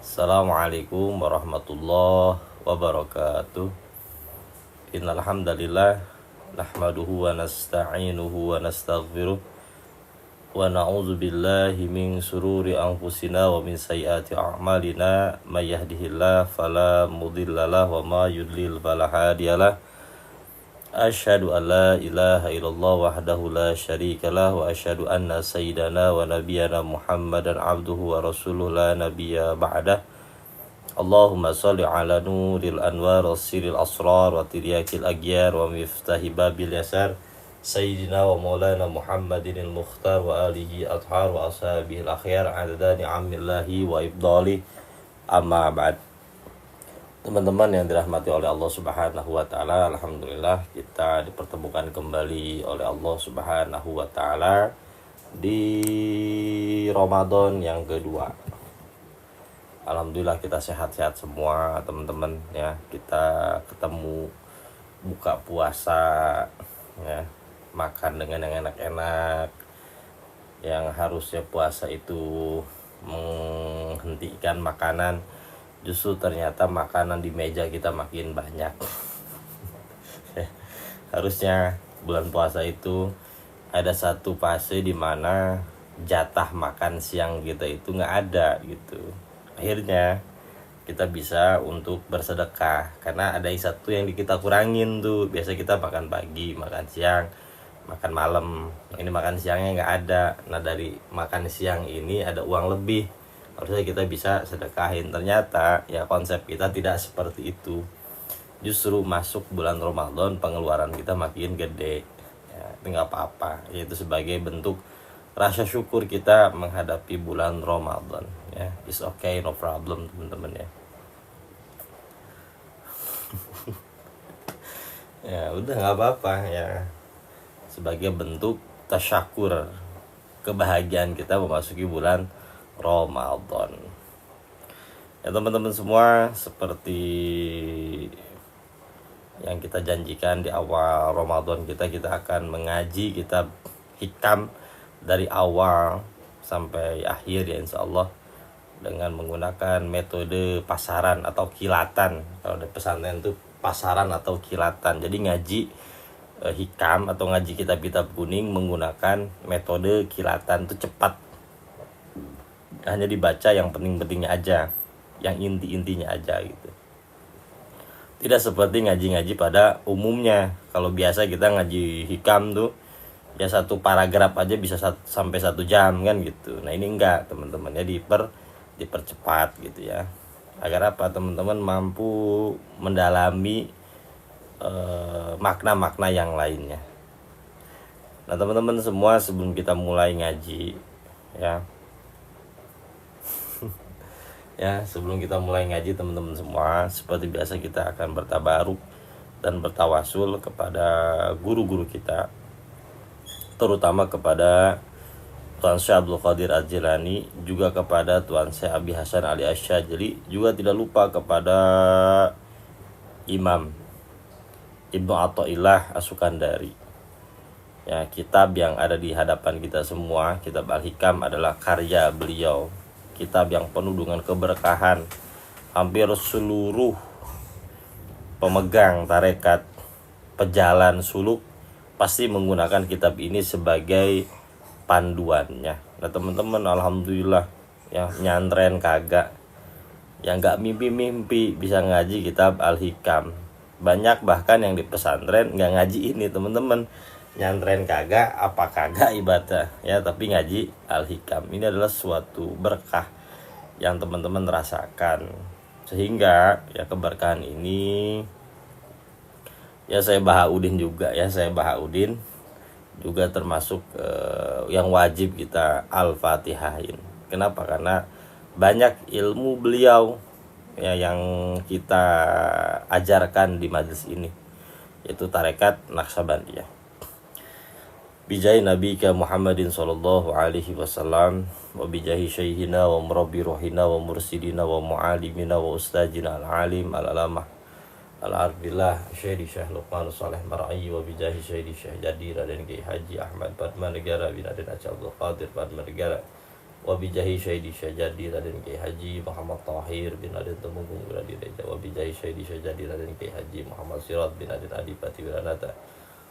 Assalamualaikum warahmatullahi wabarakatuh. Innal hamdalillah nahmaduhu wa nasta'inuhu wa nastaghfiruh wa na'udzu billahi min sururi anfusina wa min sayyiati a'malina may yahdihillahu fala mudhillalah wa ma yudlil fala hadiyalah. Asyhadu an la ilaha illallah wahdahu la syarikalah wa asyhadu anna sayyidana wa nabiyyana Muhammadan abduhu wa rasuluhu la nabiyya ba'dah. Allahumma sholli ala nuril anwar wasiril asrar wa tiryakil aghyar wa miftahi babil yasar sayyidina wa maulana Muhammadinil mukhtar wa alihi athhar wa ashabihil akhyar adada ni'amillahi wa ibdali amma ba'd. Teman-teman yang dirahmati oleh Allah Subhanahu wa taala, alhamdulillah kita dipertemukan kembali oleh Allah Subhanahu wa taala di Ramadan yang kedua. Alhamdulillah kita sehat-sehat semua teman-teman ya. Kita ketemu buka puasa ya, makan dengan yang enak-enak. Yang harusnya puasa itu menghentikan makanan, justru ternyata makanan di meja kita makin banyak. Harusnya bulan puasa itu ada satu fase di mana jatah makan siang kita itu nggak ada gitu. Akhirnya kita bisa untuk bersedekah karena ada satu yang kita kurangin tuh. Biasa kita makan pagi, makan siang, makan malam. Ini makan siangnya nggak ada. Nah dari makan siang ini ada uang lebih, harusnya kita bisa sedekahin. Ternyata ya konsep kita tidak seperti itu. Justru masuk bulan Ramadan pengeluaran kita makin gede ya, itu nggak apa-apa. Yaitu sebagai bentuk rasa syukur kita menghadapi bulan Ramadan ya. It's okay, no problem teman-teman ya. Ya udah nggak apa-apa ya, sebagai bentuk tasyakur, kebahagiaan kita memasuki bulan Ramadan. Ya teman-teman semua, seperti yang kita janjikan di awal Ramadan kita akan mengaji kitab hikam dari awal sampai akhir ya insyaallah, dengan menggunakan metode pasaran atau kilatan. Kalau di pesantren itu pasaran atau kilatan. Jadi ngaji hikam atau ngaji kitab-kitab kuning menggunakan metode kilatan, itu cepat. Hanya dibaca yang penting-pentingnya aja, yang inti-intinya aja gitu. Tidak seperti ngaji-ngaji pada umumnya. Kalau biasa kita ngaji hikam tuh ya satu paragraf aja bisa sampai 1 jam kan gitu. Nah ini enggak teman-teman ya, dipercepat gitu ya, agar apa teman-teman mampu mendalami makna-makna yang lainnya. Nah teman-teman semua, sebelum kita mulai ngaji ya ya sebelum kita mulai ngaji teman-teman semua, seperti biasa kita akan bertabaruk dan bertawasul kepada guru-guru kita, terutama kepada Tuan Syekh Abdul Qadir Al-Jilani, juga kepada Tuan Syekh Abi Hasan Ali Asy-Syadzili, juga tidak lupa kepada Imam Ibnu Athaillah As-Sukandari. Ya, kitab yang ada di hadapan kita semua, kitab Al-Hikam, adalah karya beliau. Kitab yang penuh dengan keberkahan. Hampir seluruh pemegang tarekat, pejalan suluk pasti menggunakan kitab ini sebagai panduannya. Nah teman-teman, alhamdulillah ya, nyantren kagak, yang gak mimpi-mimpi bisa ngaji kitab Al-Hikam. Banyak bahkan yang di pesantren gak ngaji ini teman-teman. Nyantren kagak, apa kagak ibadah ya, tapi ngaji Al-Hikam. Ini adalah suatu berkah yang teman-teman rasakan, sehingga ya keberkahan ini ya saya Bahaudin juga ya, saya Bahaudin juga termasuk yang wajib kita Al-Fatihahin. Kenapa? Karena banyak ilmu beliau ya yang kita ajarkan di majelis ini, yaitu tarekat Naqsabandiyah. Bijahi nabika Muhammadin sallallahu alaihi wasallam wa bijahi syaihina wa murabbi ruhina wa mursidina wa muallimina wa ustajina al-alim al-alamah al-arbillah Syekh Luqman Saleh Mar'i wa bijahi Syekh Jadi Raden Kiai Haji Ahmad Padmanegara bin Raden Aceh Abdul Qadir Padmanegara wa bijahi syahidi syajadi Raden Kiai Haji Muhammad Tahir bin Raden Temunggung Wiradireja wa bijahi syahidi syajadi Raden Kiai Haji Muhammad Sirat bin Raden Adipati Wiranata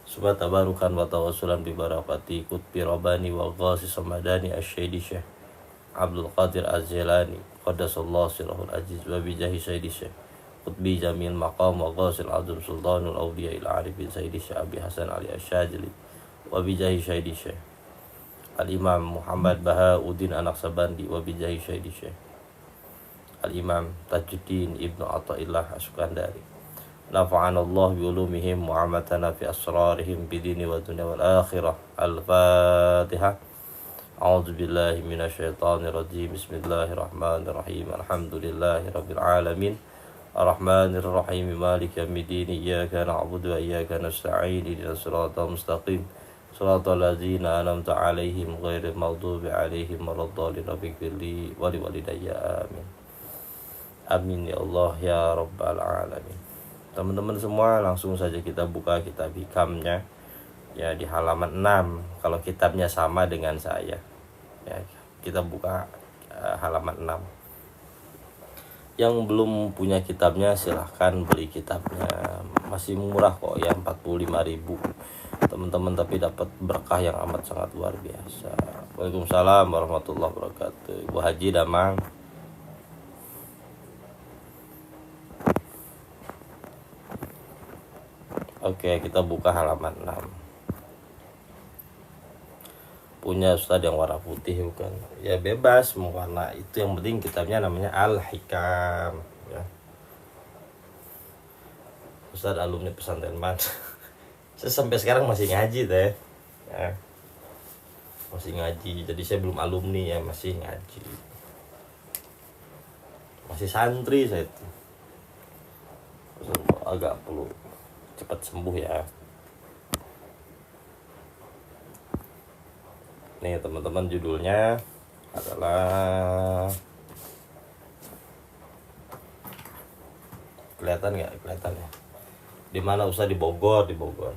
subhat tabarukan wa tawassulan bi barakati kutbi rabani wa ghasi samadani asy-syahidi Syekh Abdul Qadir Az-Jailani qaddasallahu sirrahul aziz wa bijahi syahidi Syekh Qutbi Jamil Maqam wa Ghasil Azim Sultanul Awliya ila Arifin Sayyidi Syekh Abi Hasan Ali Asyajili wa bijahi syahidi Syekh Al-Imam Muhammad Bahauddin Anaksabandi wa bijahi syahidi Syekh Al-Imam Tajuddin Ibnu Athaillah As-Sukandari nafa'anallah bi ulumihim wa amatana fi asrarihim bidini wa dunya wal akhirah. Al-Fatihah. A'udzu billahi minasyaitonir rajim. Bismillahirrahmanirrahim. Alhamdulillahi rabbil alamin. Ar-Rahmanir Rahim. Maliki yaumiddin. Iyyaka na'budu wa iyyaka nasta'in. Ihdinas siratal mustaqim. Shiratal ladzina an'amta 'alaihim ghairil maghdubi 'alaihim waladdallin. Rabbighfirli wa liwalidayya. Amin. Amin ya Allah ya rabbal alamin. Teman-teman semua, langsung saja kita buka kitab hikamnya ya di halaman 6. Kalau kitabnya sama dengan saya ya, kita buka halaman 6. Yang belum punya kitabnya silahkan beli kitabnya, masih murah kok ya, 45.000 teman-teman, tapi dapat berkah yang amat sangat luar biasa. Waalaikumsalam warahmatullahi wabarakatuh. Ibu Haji Damang. Oke, kita buka halaman 6. Punya Ustadz yang warna putih bukan? Ya bebas mau warna itu, yang penting kitabnya namanya Al-Hikam ya. Ustadz alumni pesantren Man. Saya sampai sekarang masih ngaji teh ya. Masih ngaji, jadi saya belum alumni ya, masih ngaji. Masih santri saya itu. Agak perlu cepat sembuh ya. Nih teman-teman, judulnya adalah, kelihatan nggak? Kelihatan ya. Di mana Ustaz? Di Bogor, di Bogor.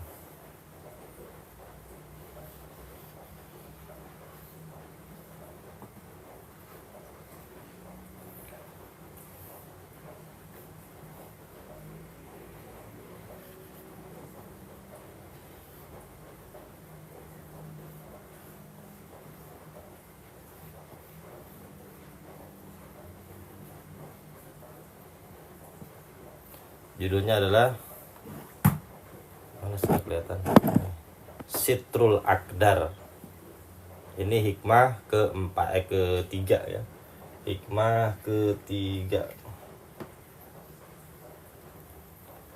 Judulnya adalah, mana sih kelihatan? Sitrul Aqdar. Ini hikmah ketiga ya. Hikmah ketiga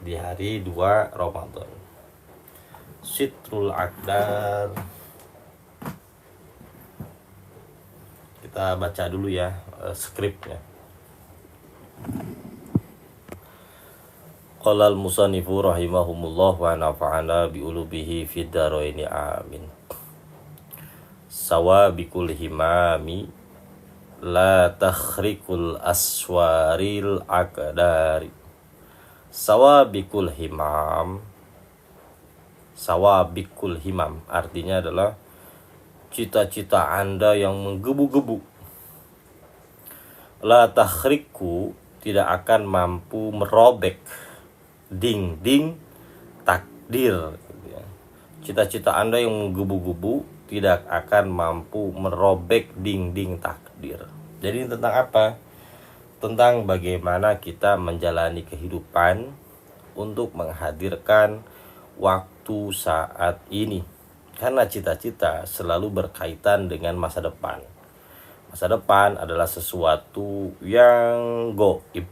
di hari 2 Ramadan. Sitrul Aqdar. Kita baca dulu ya skripnya. Qala al-musannifu rahimahumullah wa nafa'ana bi ulubihi fid dharaini amin. Sawabikul himami la takhrikul aswaril aqdari. Sawabikul himam. Sawabikul himam artinya adalah cita-cita Anda yang menggebu-gebu. La takhriku tidak akan mampu merobek dinding takdir. Cita-cita Anda yang menggebu-gebu tidak akan mampu merobek dinding takdir. Jadi tentang apa? Tentang bagaimana kita menjalani kehidupan untuk menghadirkan waktu saat ini. Karena cita-cita selalu berkaitan dengan masa depan. Masa depan adalah sesuatu yang gaib,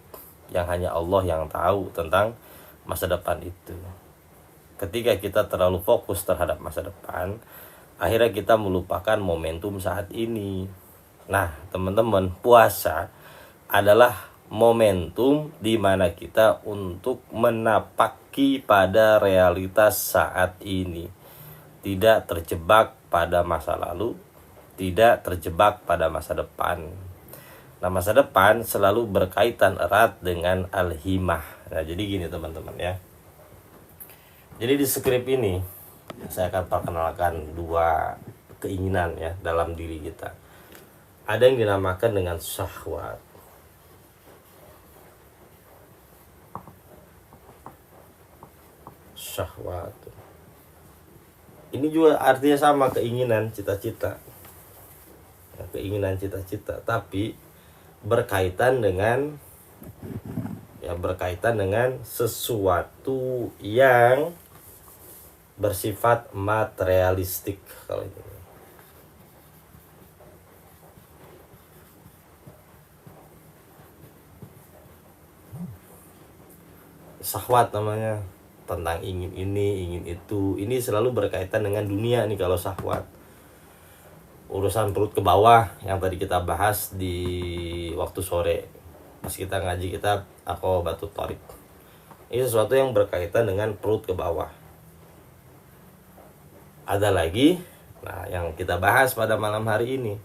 yang hanya Allah yang tahu tentang masa depan itu. Ketika kita terlalu fokus terhadap masa depan, akhirnya kita melupakan momentum saat ini. Nah, teman-teman, puasa adalah momentum di mana kita untuk menapaki pada realitas saat ini. Tidak terjebak pada masa lalu, tidak terjebak pada masa depan. Nah, masa depan selalu berkaitan erat dengan al-himah. Nah, jadi gini teman-teman ya. Jadi di skrip ini saya akan perkenalkan 2 keinginan ya dalam diri kita. ada yang dinamakan dengan syahwat. Syahwat. Ini juga artinya sama, keinginan, cita-cita. Keinginan, cita-cita, tapi berkaitan dengan sesuatu yang bersifat materialistik kalau ini. Syahwat namanya, tentang ingin ini, ingin itu. Ini selalu berkaitan dengan dunia nih kalau syahwat. Urusan perut ke bawah yang tadi kita bahas di waktu sore pas kita ngaji kitab Aqobatut Thariq. Ini sesuatu yang berkaitan dengan perut ke bawah. Ada lagi, nah yang kita bahas pada malam hari ini,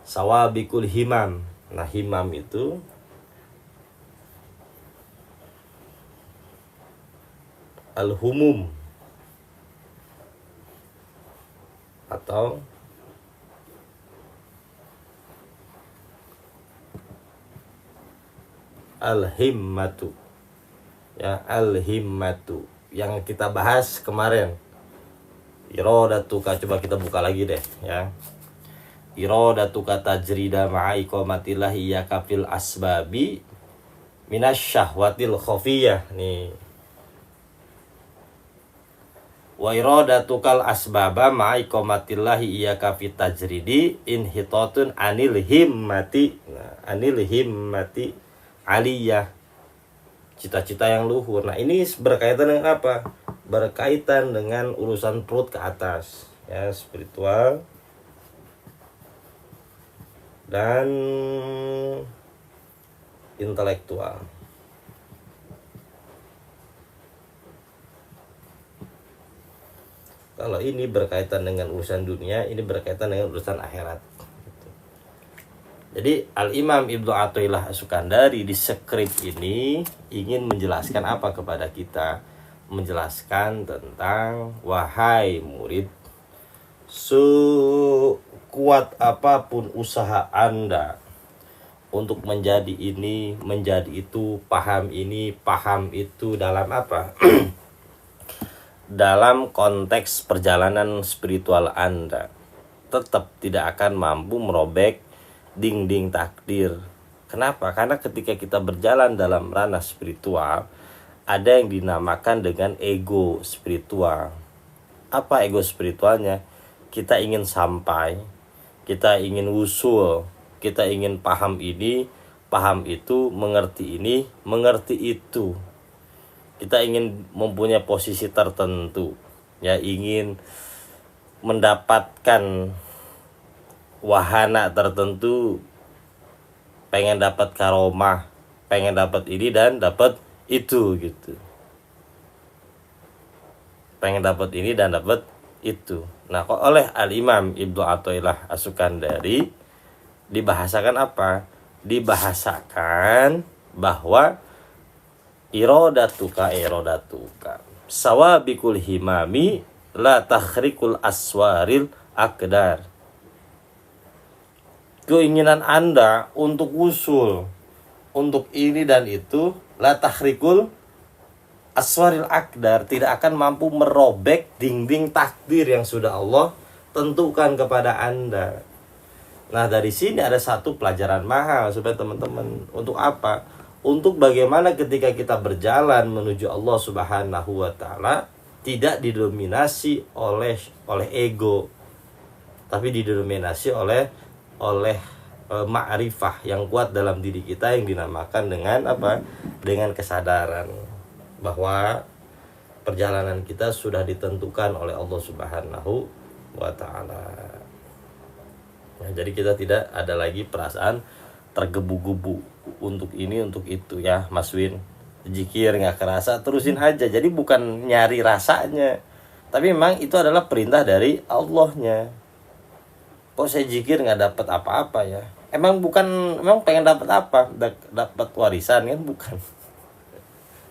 sawabikul himam. Nah, himam itu al-humum atau al-himmatu. Ya, al-himmatu yang kita bahas kemarin. Iradatuka, coba kita buka lagi deh ya. Iradatuka tajrida ma'a iqamatillahi ya kafil asbabi minasyahwatil khafiyah nih. Wa iradatukal asbaba ma'a iqamatillahi iyyaka fit tajridi inhitatun anil himmati. Nah, anil himmati aliyah, cita-cita yang luhur. Nah, ini berkaitan dengan apa? Berkaitan dengan urusan perut ke atas ya, spiritual dan intelektual. Kalau ini berkaitan dengan urusan dunia, ini berkaitan dengan urusan akhirat. Jadi Al-Imam Ibnu Athaillah As-Sukandari di skrip ini ingin menjelaskan apa kepada kita? Menjelaskan tentang, wahai murid, sekuat apapun usaha Anda untuk menjadi ini, menjadi itu, paham ini, paham itu, dalam apa? Dalam konteks perjalanan spiritual Anda, tetap tidak akan mampu merobek dinding takdir. Kenapa? Karena ketika kita berjalan dalam ranah spiritual, ada yang dinamakan dengan ego spiritual. Apa ego spiritualnya? Kita ingin sampai, kita ingin wusul, kita ingin paham ini, paham itu, mengerti ini, mengerti itu. Kita ingin mempunyai posisi tertentu, ya, ingin mendapatkan wahana tertentu, pengen dapat karomah, pengen dapat ini dan dapat itu gitu. Pengen dapat ini dan dapat itu. Nah, kok oleh Al-Imam Ibnu Athaillah As-Sukandari dibahasakan apa? Dibahasakan bahwa iradatuka sawabikul himami la takhrikul aswaril akdar. Keinginan Anda untuk usul, untuk ini dan itu, la takhrikul aswaril akdar, tidak akan mampu merobek dinding takdir yang sudah Allah tentukan kepada Anda. Nah, dari sini ada satu pelajaran mahal supaya teman-teman. Untuk apa? Untuk bagaimana ketika kita berjalan menuju Allah Subhanahu wa taala tidak didominasi oleh ego, tapi didominasi oleh ma'rifah yang kuat dalam diri kita, yang dinamakan dengan apa? Dengan kesadaran bahwa perjalanan kita sudah ditentukan oleh Allah Subhanahu wa taala. Nah, jadi kita tidak ada lagi perasaan tergebu-gebu untuk ini, untuk itu ya, Mas Win. Zikir nggak kerasa, terusin aja. Jadi bukan nyari rasanya, tapi memang itu adalah perintah dari Allahnya. Kok saya zikir nggak dapat apa-apa ya? Emang pengen dapat apa? Dapat warisan kan? Bukan.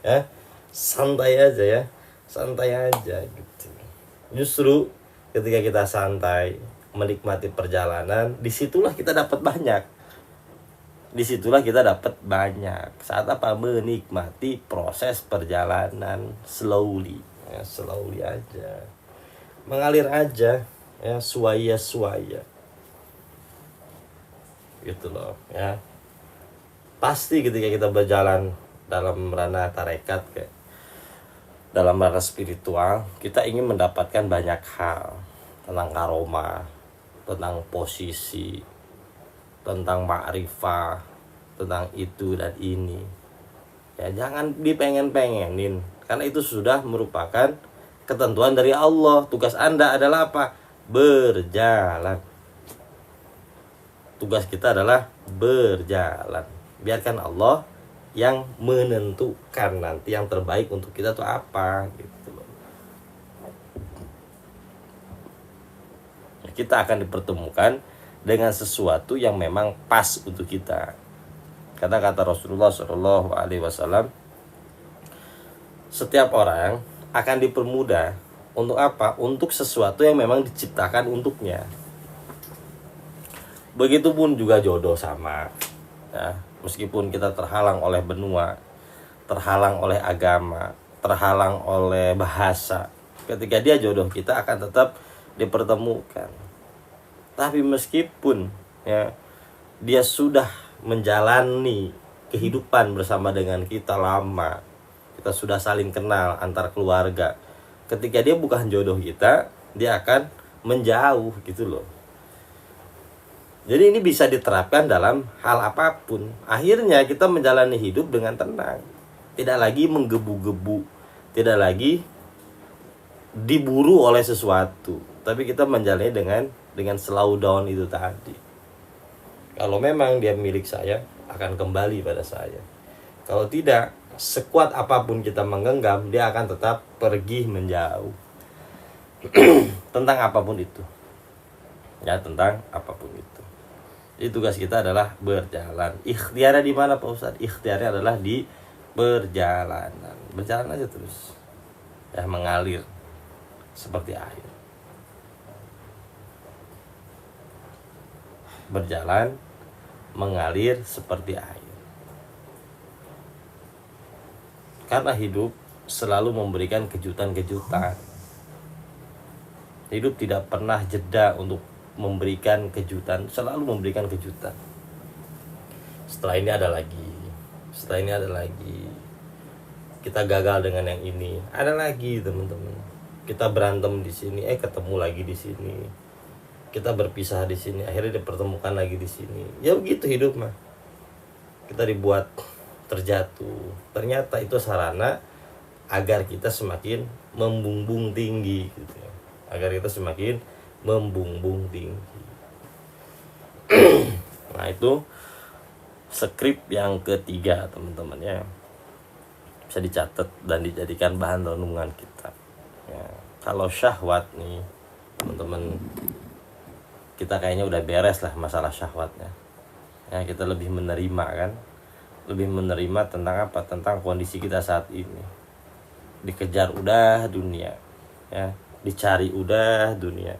Ya, santai aja ya, santai aja gitu. Justru ketika kita santai, menikmati perjalanan, disitulah kita dapat banyak. Disitulah kita dapat banyak. Saat apa? Menikmati proses perjalanan slowly, ya, slowly aja, mengalir aja, ya, suaya gitu loh, ya. Pasti ketika kita berjalan dalam ranah tarekat, kayak dalam ranah spiritual, kita ingin mendapatkan banyak hal tentang karomah, tentang posisi, tentang ma'rifah, tentang itu dan ini. Ya, jangan dipengen-pengenin, karena itu sudah merupakan ketentuan dari Allah. Tugas Anda adalah apa? Berjalan. Tugas kita adalah berjalan. Biarkan Allah yang menentukan nanti yang terbaik untuk kita tuh apa gitu loh. Kita akan dipertemukan dengan sesuatu yang memang pas untuk kita. Kata Rasulullah SAW, setiap orang akan dipermudah untuk apa? Untuk sesuatu yang memang diciptakan untuknya. Begitupun juga jodoh sama, ya. Meskipun kita terhalang oleh benua, terhalang oleh agama, terhalang oleh bahasa, ketika dia jodoh kita akan tetap dipertemukan. Tapi meskipun, ya, dia sudah menjalani kehidupan bersama dengan kita lama, kita sudah saling kenal antar keluarga, ketika dia bukan jodoh kita, dia akan menjauh gitu loh. Jadi ini bisa diterapkan dalam hal apapun. Akhirnya kita menjalani hidup dengan tenang, tidak lagi menggebu-gebu, tidak lagi diburu oleh sesuatu, tapi kita menjalani dengan slow down itu tadi. Kalau memang dia milik saya, akan kembali pada saya. Kalau tidak, sekuat apapun kita menggenggam, dia akan tetap pergi menjauh. Tentang apapun itu, ya, tentang apapun itu. Jadi tugas kita adalah berjalan. Ikhtiarnya di mana Pak Ustadz? Ikhtiarnya adalah di perjalanan. Berjalan aja terus, ya, mengalir seperti air. Berjalan, mengalir seperti air. Karena hidup selalu memberikan kejutan-kejutan. Hidup tidak pernah jeda untuk memberikan kejutan, selalu memberikan kejutan. Setelah ini ada lagi, setelah ini ada lagi. Kita gagal dengan yang ini, ada lagi teman-teman. Kita berantem di sini, ketemu lagi di sini. Kita berpisah di sini, akhirnya dipertemukan lagi di sini. Ya begitu hidup mah. Kita dibuat terjatuh. Ternyata itu sarana agar kita semakin membumbung tinggi gitu ya. Agar kita semakin membumbung tinggi. Nah, itu skrip yang ketiga teman-teman, ya. Bisa dicatat dan dijadikan bahan renungan kita, ya. Kalau syahwat nih teman-teman, kita kayaknya udah beres lah masalah syahwatnya, ya. Kita lebih menerima kan, lebih menerima tentang apa? Tentang kondisi kita saat ini. Dikejar udah dunia, ya. Dicari udah dunia.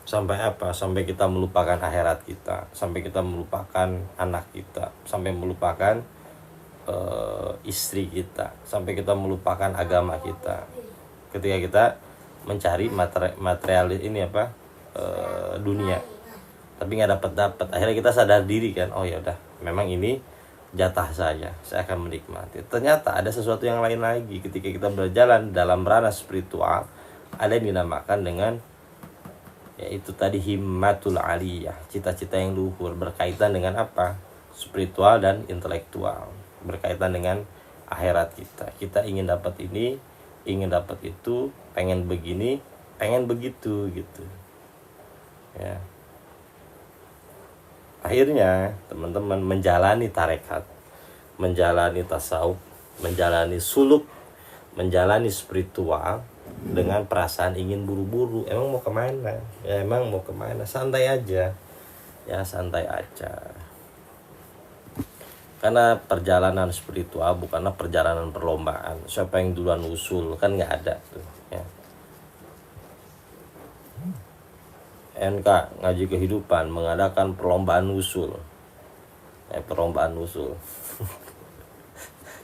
Sampai apa? Sampai kita melupakan akhirat kita, sampai kita melupakan anak kita, sampai melupakan istri kita, sampai kita melupakan agama kita. Ketika kita mencari material ini apa? Dunia. Tapi nggak dapat. Akhirnya kita sadar diri kan, oh ya udah, memang ini jatah saya akan menikmati. Ternyata ada sesuatu yang lain lagi. Ketika kita berjalan dalam ranah spiritual, ada yang dinamakan dengan, yaitu tadi himmatul aliyah, cita-cita yang luhur, berkaitan dengan apa? Spiritual dan intelektual, berkaitan dengan akhirat kita. Kita ingin dapat ini, ingin dapat itu, pengen begini, pengen begitu gitu, ya. Akhirnya teman-teman menjalani tarekat, menjalani tasawuf, menjalani suluk, menjalani spiritual dengan perasaan ingin buru-buru. Emang mau kemana? Ya emang mau kemana? Santai aja, ya, santai aja. Karena perjalanan spiritual bukanlah perjalanan perlombaan. Siapa yang duluan usul, kan nggak ada tuh, ya. NK ngaji kehidupan mengadakan perlombaan usul. Perlombaan usul.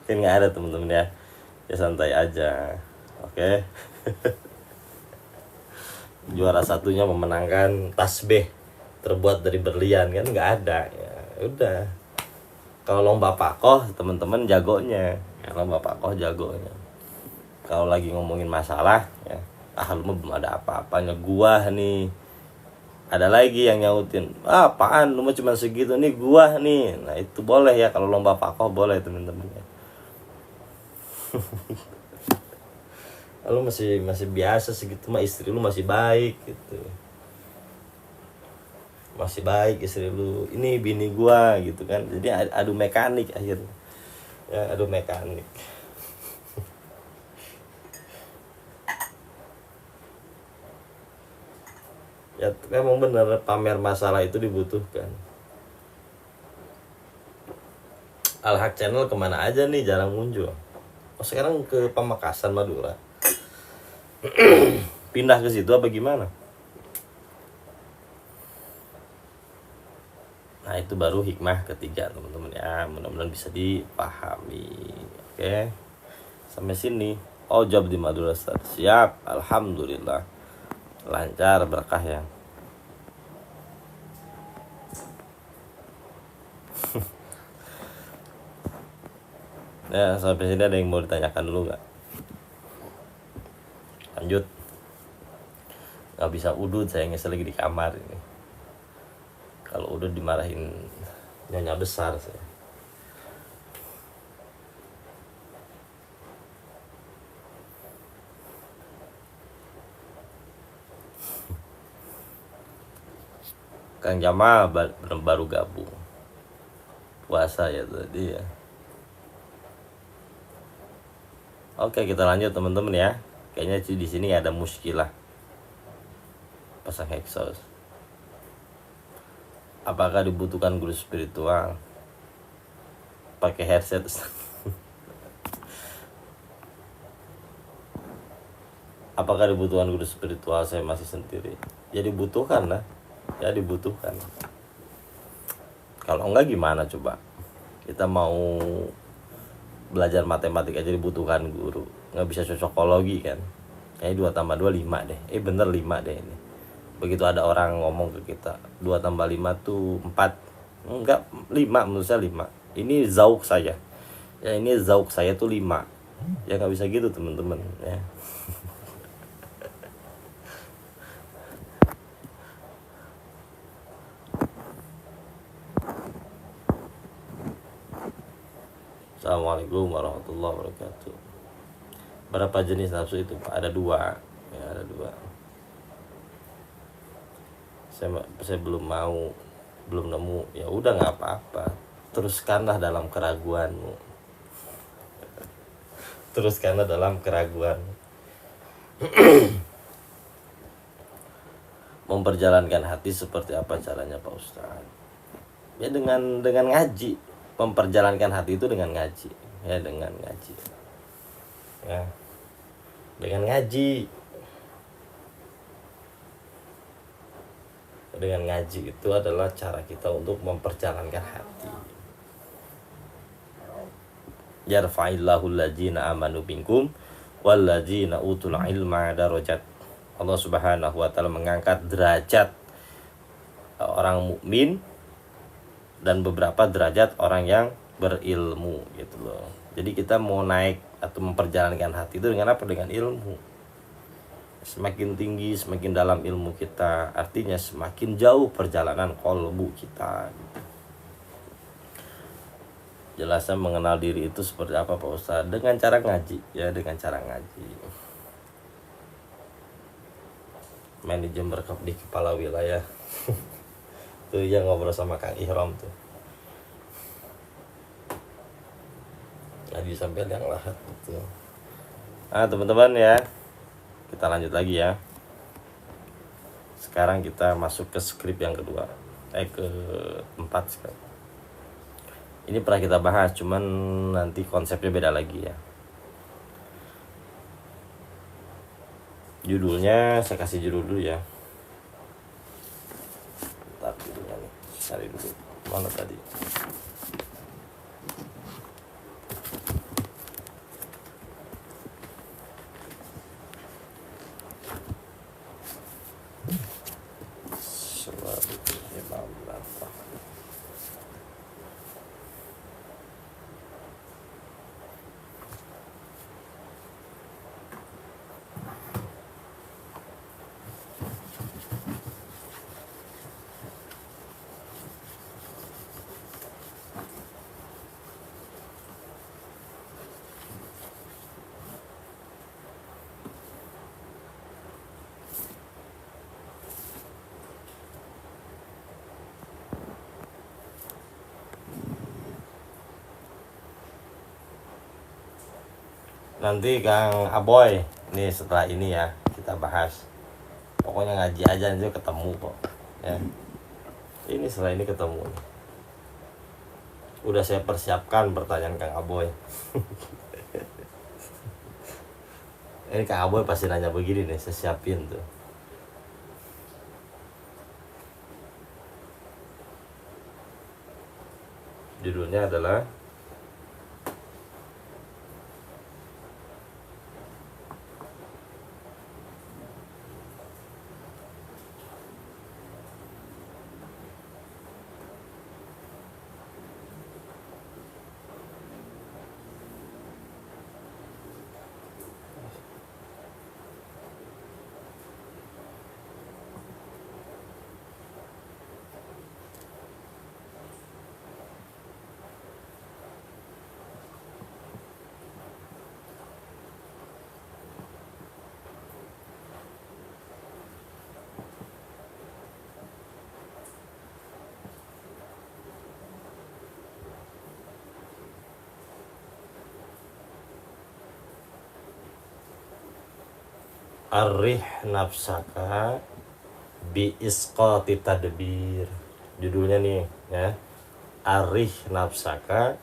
Kan nggak ada teman-teman ya. Ya santai aja. Oke. Juara satunya memenangkan tasbih terbuat dari berlian, kan nggak ada. Ya udah. Kalau lomba pakoh teman-teman jagonya. Ya, lomba pakoh jagonya. Kalau lagi ngomongin masalah ya, lu mah belum ada apa-apanya, gua nih. Ada lagi yang nyautin, apaan lu mah cuma segitu, nih gua nih. Nah itu boleh ya, kalau lomba pakoh boleh temen-temen ya. Lu masih biasa segitu mah, istri lu masih baik gitu, masih baik istri lu, ini bini gua gitu kan. Jadi adu mekanik akhirnya ya, adu mekanik. Ya memang bener, pamer masalah itu dibutuhkan. Al-Haq Channel kemana aja nih, jarang muncul. Oh sekarang ke Pamekasan Madura. Pindah ke situ apa gimana? Nah itu baru hikmah ketiga teman-teman ya, mudah-mudahan bisa dipahami. Oke, sampai sini. Oh job di Madura Ustaz. Siap, alhamdulillah lancar, berkah ya. Ya sampai sini ada yang mau ditanyakan dulu nggak? Lanjut. Nggak bisa udut, saya ngesel lagi di kamar ini. Kalau udut dimarahin nyonya besar saya. Kang Jamal baru gabung puasa ya tadi ya. Oke kita lanjut teman-teman ya. Kayaknya di sini ada muskilah pasang hexos. Apakah dibutuhkan guru spiritual? Pakai headset. Apakah dibutuhkan guru spiritual? Saya masih sendiri. Ya dibutuhkan lah. Ya dibutuhkan. Kalau enggak gimana coba? Kita mau belajar matematik aja dibutuhkan guru. Nggak bisa cocokologi kan? Kayaknya 2 tambah 2 5 deh. Bener 5 deh ini. Begitu ada orang ngomong ke kita 2 tambah 5 tuh 4. Enggak, 5 menurut saya 5. Ini zauk saya. Ya ini zauk saya tuh 5. Ya nggak bisa gitu teman-teman ya. Assalamualaikum warahmatullahi wabarakatuh. Berapa jenis nafsu itu Pak? Ada 2 ya, ada 2. Saya belum nemu. Ya udah nggak apa-apa, teruskanlah dalam keraguanmu. Teruskanlah dalam keraguan. Memperjalankan hati seperti apa caranya Pak Ustadz? Ya dengan ngaji. Memperjalankan hati itu dengan ngaji. Ya dengan ngaji. Ya. Dengan ngaji. Dengan ngaji itu adalah cara kita untuk memperjalankan hati. Yarfa'illahu alladzina amanu minkum walladzina utul ilma darajat. Allah Subhanahu wa taala mengangkat derajat orang mukmin dan beberapa derajat orang yang berilmu gitu loh. Jadi kita mau naik atau memperjalankan hati itu dengan apa? Dengan ilmu. Semakin tinggi, semakin dalam ilmu kita, artinya semakin jauh perjalanan qalbu kita gitu. Jelasnya mengenal diri itu seperti apa Pak Ustadz? Dengan cara ngaji ya, dengan cara ngaji. Manajemen di kepala wilayah. Tuh yang ngobrol sama Kang Ihram tuh. Ngaji sampai yang lahat gitu. Nah teman-teman ya, kita lanjut lagi ya. Sekarang kita masuk ke skrip yang kedua, keempat sekarang. Ini pernah kita bahas, cuman nanti konsepnya beda lagi ya. Judulnya saya kasih judul dulu ya. Mana tadi? Nanti Kang Aboy, nih setelah ini ya kita bahas. Pokoknya ngaji aja nanti ketemu kok. Ya. Ini setelah ini ketemu. Udah saya persiapkan pertanyaan Kang Aboy. Ini Kang Aboy pasti nanya begini nih, saya siapin tuh. Judulnya adalah Arih nafsaka bi isqati tadbir. Judulnya nih ya. Arih nafsaka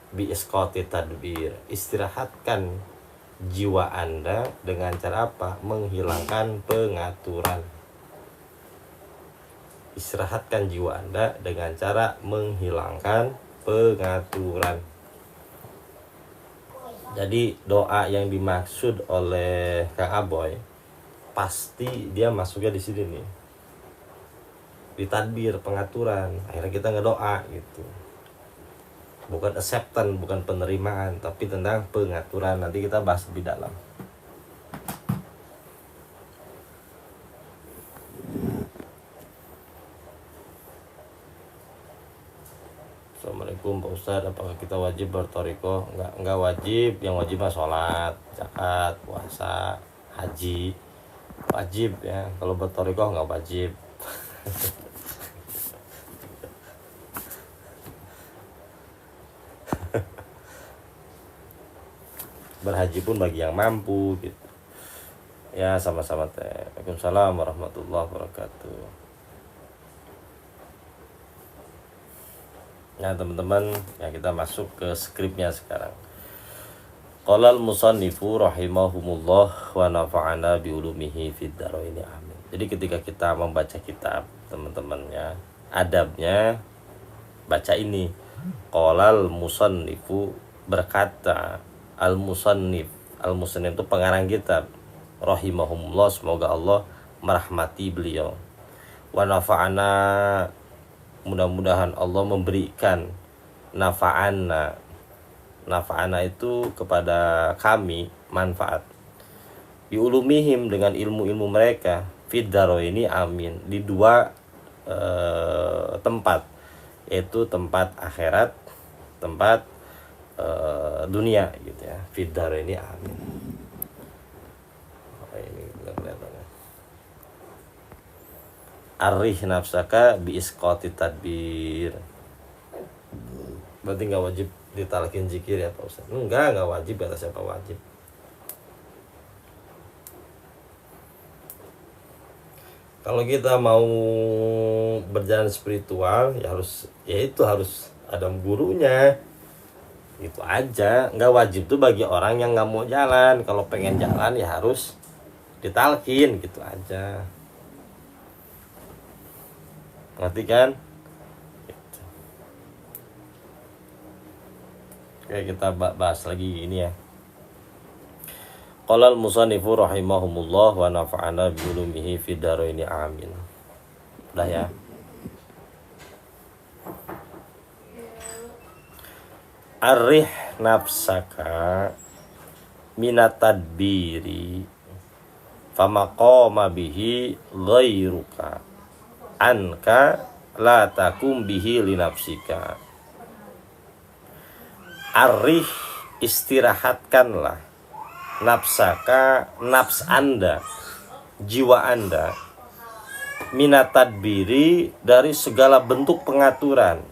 bi isqati tadbir. Istirahatkan jiwa Anda dengan cara apa? Menghilangkan pengaturan. Istirahatkan jiwa Anda dengan cara menghilangkan pengaturan. Jadi doa yang dimaksud oleh Kang Aboy pasti dia masuknya di sini nih, di tadbir, pengaturan. Akhirnya kita ngedoa gitu, bukan acceptance, bukan penerimaan, tapi tentang pengaturan. Nanti kita bahas lebih dalam. Assalamualaikum Pak Ustadz, apakah kita wajib bertoriko? Enggak wajib. Yang wajib mah sholat, zakat, puasa, haji. Wajib ya. Kalau bertoriko enggak wajib. Berhaji pun bagi yang mampu gitu. Ya sama-sama teh. Waalaikumsalam warahmatullahi wabarakatuh. Nah teman-teman, ya kita masuk ke skripnya sekarang. Qala al-musannifu rahimahumullah wa nafa'ana bi ulumihi fid dharaini amin. Jadi ketika kita membaca kitab, teman-teman ya, adabnya baca ini. Qala al-musannifu, berkata al-musannif. Al-musannif itu pengarang kitab. Rahimahumullah, semoga Allah merahmati beliau. Wa nafa'ana, mudah-mudahan Allah memberikan nafa'ana. Nafa'ana itu kepada kami manfaat. Biulumihim, dengan ilmu-ilmu mereka. Fiddaro ini amin. Di dua tempat, yaitu tempat akhirat, tempat dunia gitu ya. Fiddaro ini amin. Ini kelihatannya. Arih nafsaka bi isqati tadbir. Berarti nggak wajib ditalkin zikir ya Pak Ustaz? Enggak wajib, kata siapa wajib. Kalau kita mau berjalan spiritual ya harus ada gurunya. Itu aja. Nggak wajib tuh bagi orang yang nggak mau jalan. Kalau pengen jalan ya harus ditalkin, gitu aja. Ngerti kan? Gitu. Oke, kita bahas lagi ini ya. Qala al-musannifu rahimahumullah wa nafa'ana bi ulumihi fid dharaini amin. Udah ya. Arih nafsaka minat tadbiri famaqama bihi ghairuka anka la takum bihi li nafsika. Arih, istirahatkanlah nafsaka, nafs anda, jiwa anda, minat tadbiri, dari segala bentuk pengaturan.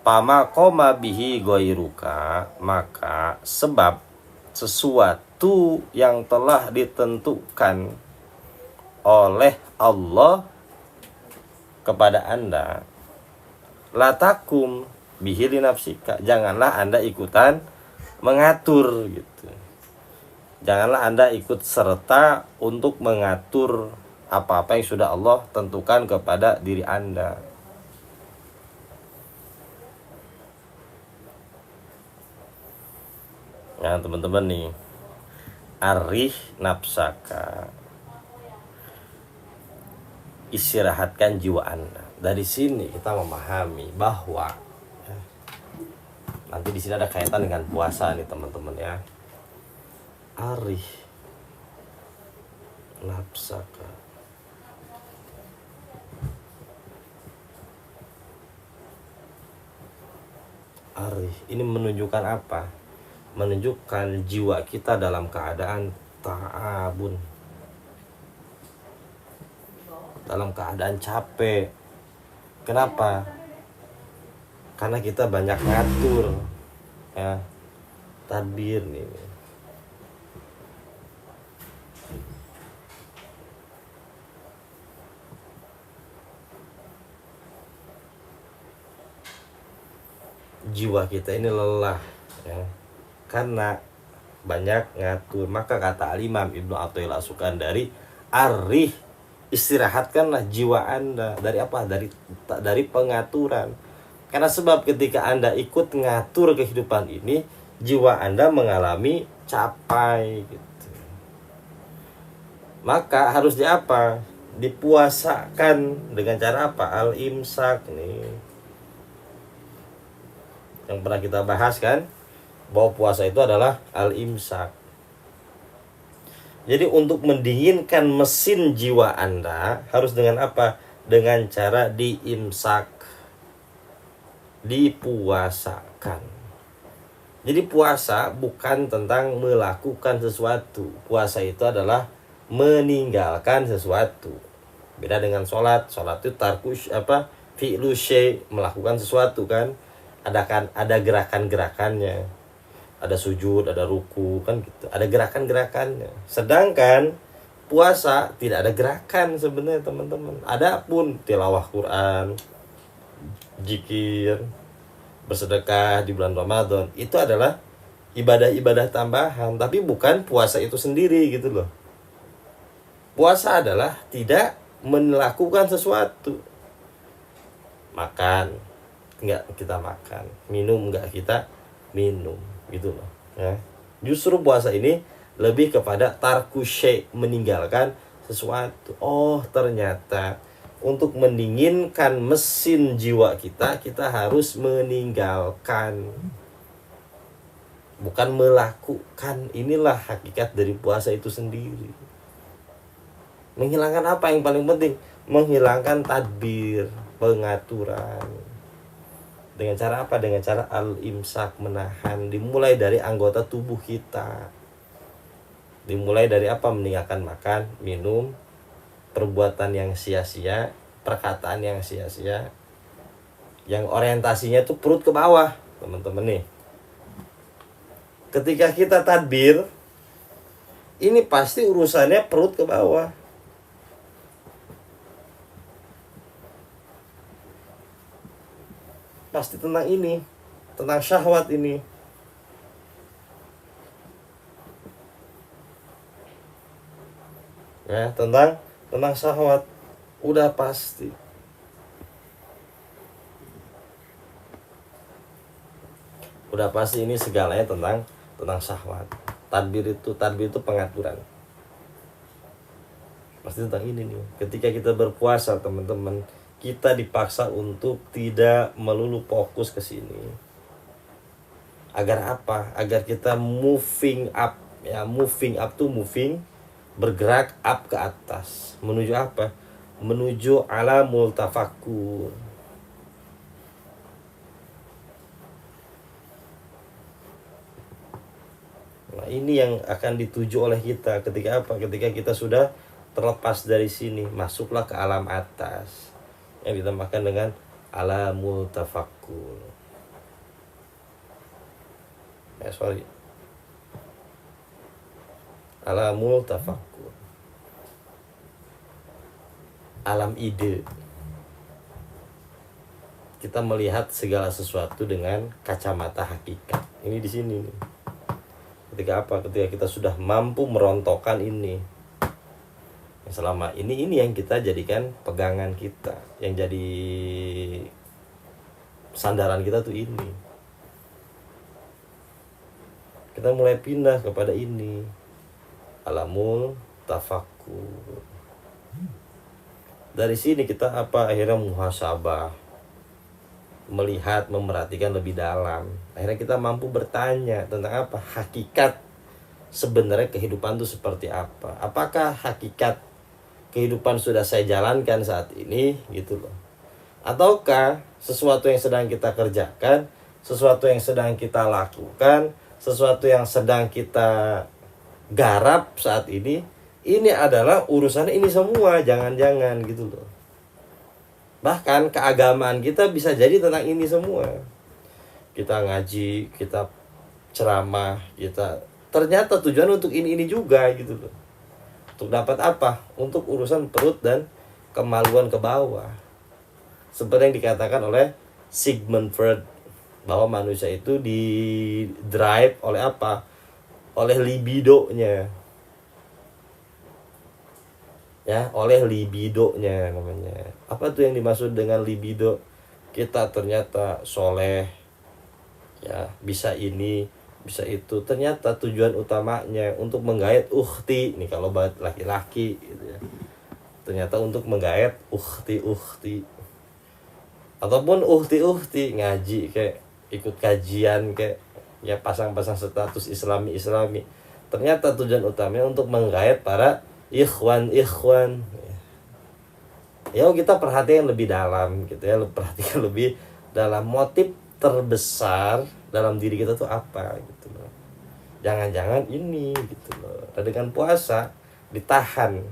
Pamaqama bihi ghairuka, maka sebab sesuatu yang telah ditentukan oleh Allah kepada anda, latakum bihi li nafsika, janganlah anda ikutan mengatur gitu. Janganlah anda ikut serta untuk mengatur apa-apa yang sudah Allah tentukan kepada diri anda. Nah teman-teman nih, arih nafsaka, istirahatkan jiwa anda. Dari sini kita memahami bahwa nanti di sini ada kaitan dengan puasa nih teman-teman ya. Arih nafsaka, arih ini menunjukkan apa? Menunjukkan jiwa kita dalam keadaan ta'abun, dalam keadaan capek. Kenapa? Karena kita banyak ngatur ya, tadbir nih. Jiwa kita ini lelah ya, karena banyak ngatur. Maka kata Al-Imam Ibnu Athaillah As-Sukandari, arih, istirahatkanlah jiwa anda dari apa? Dari pengaturan. Karena sebab ketika anda ikut ngatur kehidupan ini, jiwa anda mengalami capai gitu. Maka harus apa? Dipuasakan dengan cara apa? Al-imsak nih, yang pernah kita bahas kan, bahwa puasa itu adalah al-imsak. Jadi untuk mendinginkan mesin jiwa anda harus dengan apa? Dengan cara diimsak, dipuasakan. Jadi puasa bukan tentang melakukan sesuatu. Puasa itu adalah meninggalkan sesuatu. Beda dengan sholat. Sholat itu tarkus apa? Fi'lu syai', melakukan sesuatu kan. Ada gerakan-gerakannya. Ada sujud, ada ruku kan gitu. Ada gerakan-gerakannya. Sedangkan puasa tidak ada gerakan sebenarnya teman-teman. Adapun tilawah Quran, zikir, bersedekah di bulan Ramadan, itu adalah ibadah-ibadah tambahan, tapi bukan puasa itu sendiri gitu loh. Puasa adalah tidak melakukan sesuatu. Makan enggak kita makan, minum enggak kita minum gitu loh ya. Justru puasa ini lebih kepada tarku syai', meninggalkan sesuatu. Oh ternyata untuk mendinginkan mesin jiwa kita, kita harus meninggalkan, bukan melakukan. Inilah hakikat dari puasa itu sendiri. Menghilangkan apa yang paling penting? Menghilangkan tadbir, pengaturan. Dengan cara apa? Dengan cara al-imsak, menahan. Dimulai dari anggota tubuh kita. Dimulai dari apa? Meninggalkan makan, minum, perbuatan yang sia-sia, perkataan yang sia-sia, yang orientasinya tuh perut ke bawah, teman-teman nih. Ketika kita tadbir, ini pasti urusannya perut ke bawah. Pasti tentang ini, tentang syahwat ini. Ya, tentang syahwat. Udah pasti. Udah pasti ini segalanya tentang syahwat. Tadbir itu pengaturan. Pasti tentang ini nih. Ketika kita berpuasa teman-teman, kita dipaksa untuk tidak melulu fokus ke sini. Agar apa? Agar kita moving up, ya. Moving up tuh bergerak up ke atas. Menuju apa? Menuju alamul tafakkur. Nah, ini yang akan dituju oleh kita ketika apa? Ketika kita sudah terlepas dari sini, masuklah ke alam atas yang ditamakan dengan alamul tafakkur. Alamul tafakkur. Alam ide. Kita melihat segala sesuatu dengan kacamata hakikat. Ini di sini nih. Ketika apa? Ketika kita sudah mampu merontokkan ini. Selama ini yang kita jadikan pegangan kita, yang jadi sandaran kita tuh ini. Kita mulai pindah kepada ini, alamul tafakkur. Dari sini kita apa? Akhirnya muhasabah, melihat, memerhatikan lebih dalam. Akhirnya kita mampu bertanya tentang apa? Hakikat sebenarnya kehidupan itu seperti apa? Apakah hakikat kehidupan sudah saya jalankan saat ini gitu loh? Ataukah sesuatu yang sedang kita kerjakan, sesuatu yang sedang kita lakukan, sesuatu yang sedang kita garap saat ini adalah urusan ini semua, jangan-jangan gitu loh. Bahkan keagamaan kita bisa jadi tentang ini semua. Kita ngaji, kita ceramah, kita ternyata tujuan untuk ini juga gitu loh. Untuk dapat apa? Untuk urusan perut dan kemaluan ke bawah. Seperti yang dikatakan oleh Sigmund Freud, bahwa manusia itu di drive oleh apa? Oleh libidonya. Ya, oleh libidonya namanya. Apa tuh yang dimaksud dengan libido? Kita ternyata soleh, ya, bisa ini, bisa itu. Ternyata tujuan utamanya untuk menggait ukhti, nih kalau buat laki-laki gitu ya. Ternyata untuk menggait ukhti. Ataupun ukhti ngaji, kayak ikut kajian, kayak ya pasang-pasang status islami. Ternyata tujuan utamanya untuk menggait para ikhwan. Ya kita perhatikan lebih dalam gitu ya, perhatikan lebih dalam motif terbesar dalam diri kita tuh apa gitu loh. Jangan-jangan ini gitu loh. Dan dengan puasa ditahan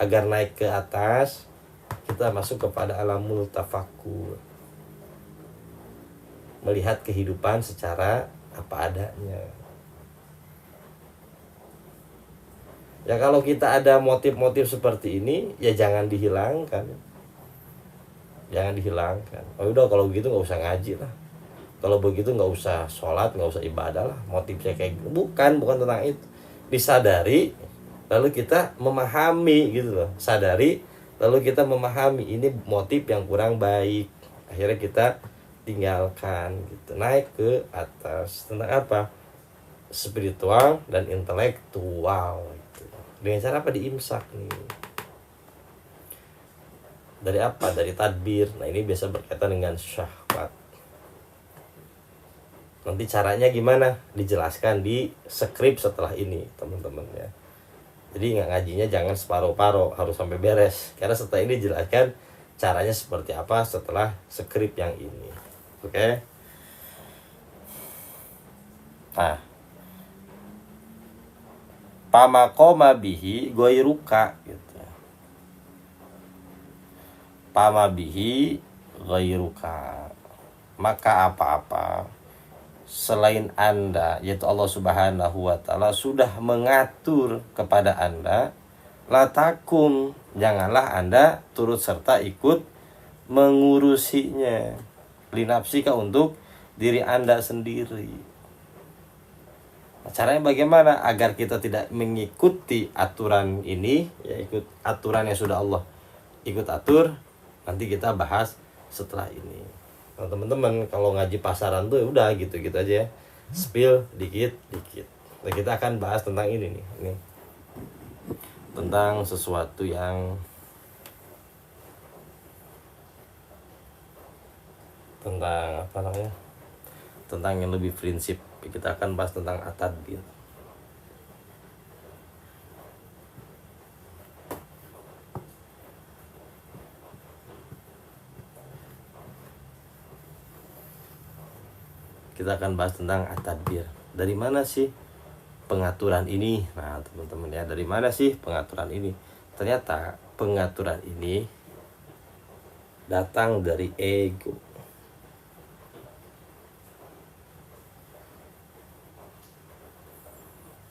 agar naik ke atas, kita masuk kepada alamul tafakkur, melihat kehidupan secara apa adanya. Ya kalau kita ada motif-motif seperti ini, ya jangan dihilangkan. Oh udah kalau begitu nggak usah ngaji lah. Kalau begitu nggak usah sholat, nggak usah ibadah lah. Motifnya kayak gitu. Bukan tentang itu. Disadari, lalu kita memahami gitu loh. Sadari, lalu kita memahami ini motif yang kurang baik. Akhirnya kita tinggalkan gitu. Naik ke atas. Tentang apa? Spiritual dan intelektual gitu. Dengan cara apa? Diimsak nih. Dari apa? Dari tadbir. Nah ini biasa berkaitan dengan syahwat. Nanti caranya gimana? Dijelaskan di skrip setelah ini teman-teman ya. Jadi ngajinya jangan separuh-paruh, harus sampai beres. Karena setelah ini dijelaskan caranya seperti apa setelah skrip yang ini. Oke? Nah, pamaqoma bihi ghairuka gitu. Pama bihi ghairuka, maka apa-apa selain Anda, yaitu Allah Subhanahu wa ta'ala, sudah mengatur kepada Anda, la takum, janganlah Anda turut serta ikut mengurusinya, linafsika, untuk diri Anda sendiri. Caranya bagaimana agar kita tidak mengikuti aturan ini, ya ikut aturan yang sudah Allah ikut atur. Nanti kita bahas setelah ini. Nah, teman-teman kalau ngaji pasaran tuh udah gitu-gitu aja ya, spill dikit-dikit. Nah, kita akan bahas tentang ini nih, ini tentang sesuatu yang tentang apa namanya, tentang yang lebih prinsip. Kita akan bahas tentang at-tadbir. Kita akan bahas tentang at-tadbir. Dari mana sih pengaturan ini? Nah, teman-teman ya, dari mana sih pengaturan ini? Ternyata pengaturan ini datang dari ego.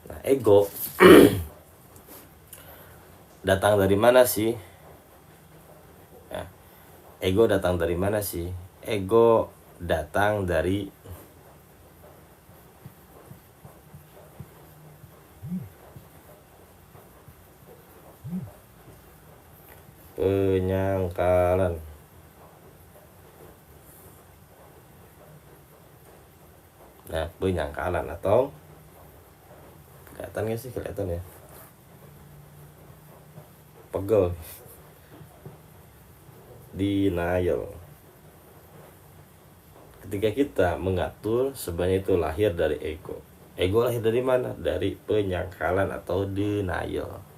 Nah, ego datang dari mana sih? Ya, ego datang dari mana sih? Ego datang dari penyangkalan. Nah, penyangkalan atau kelihatan gak sih? Kelihatan ya, pegel. Denial. Ketika kita mengatur, sebenarnya itu lahir dari ego. Ego lahir dari mana? Dari penyangkalan atau denial.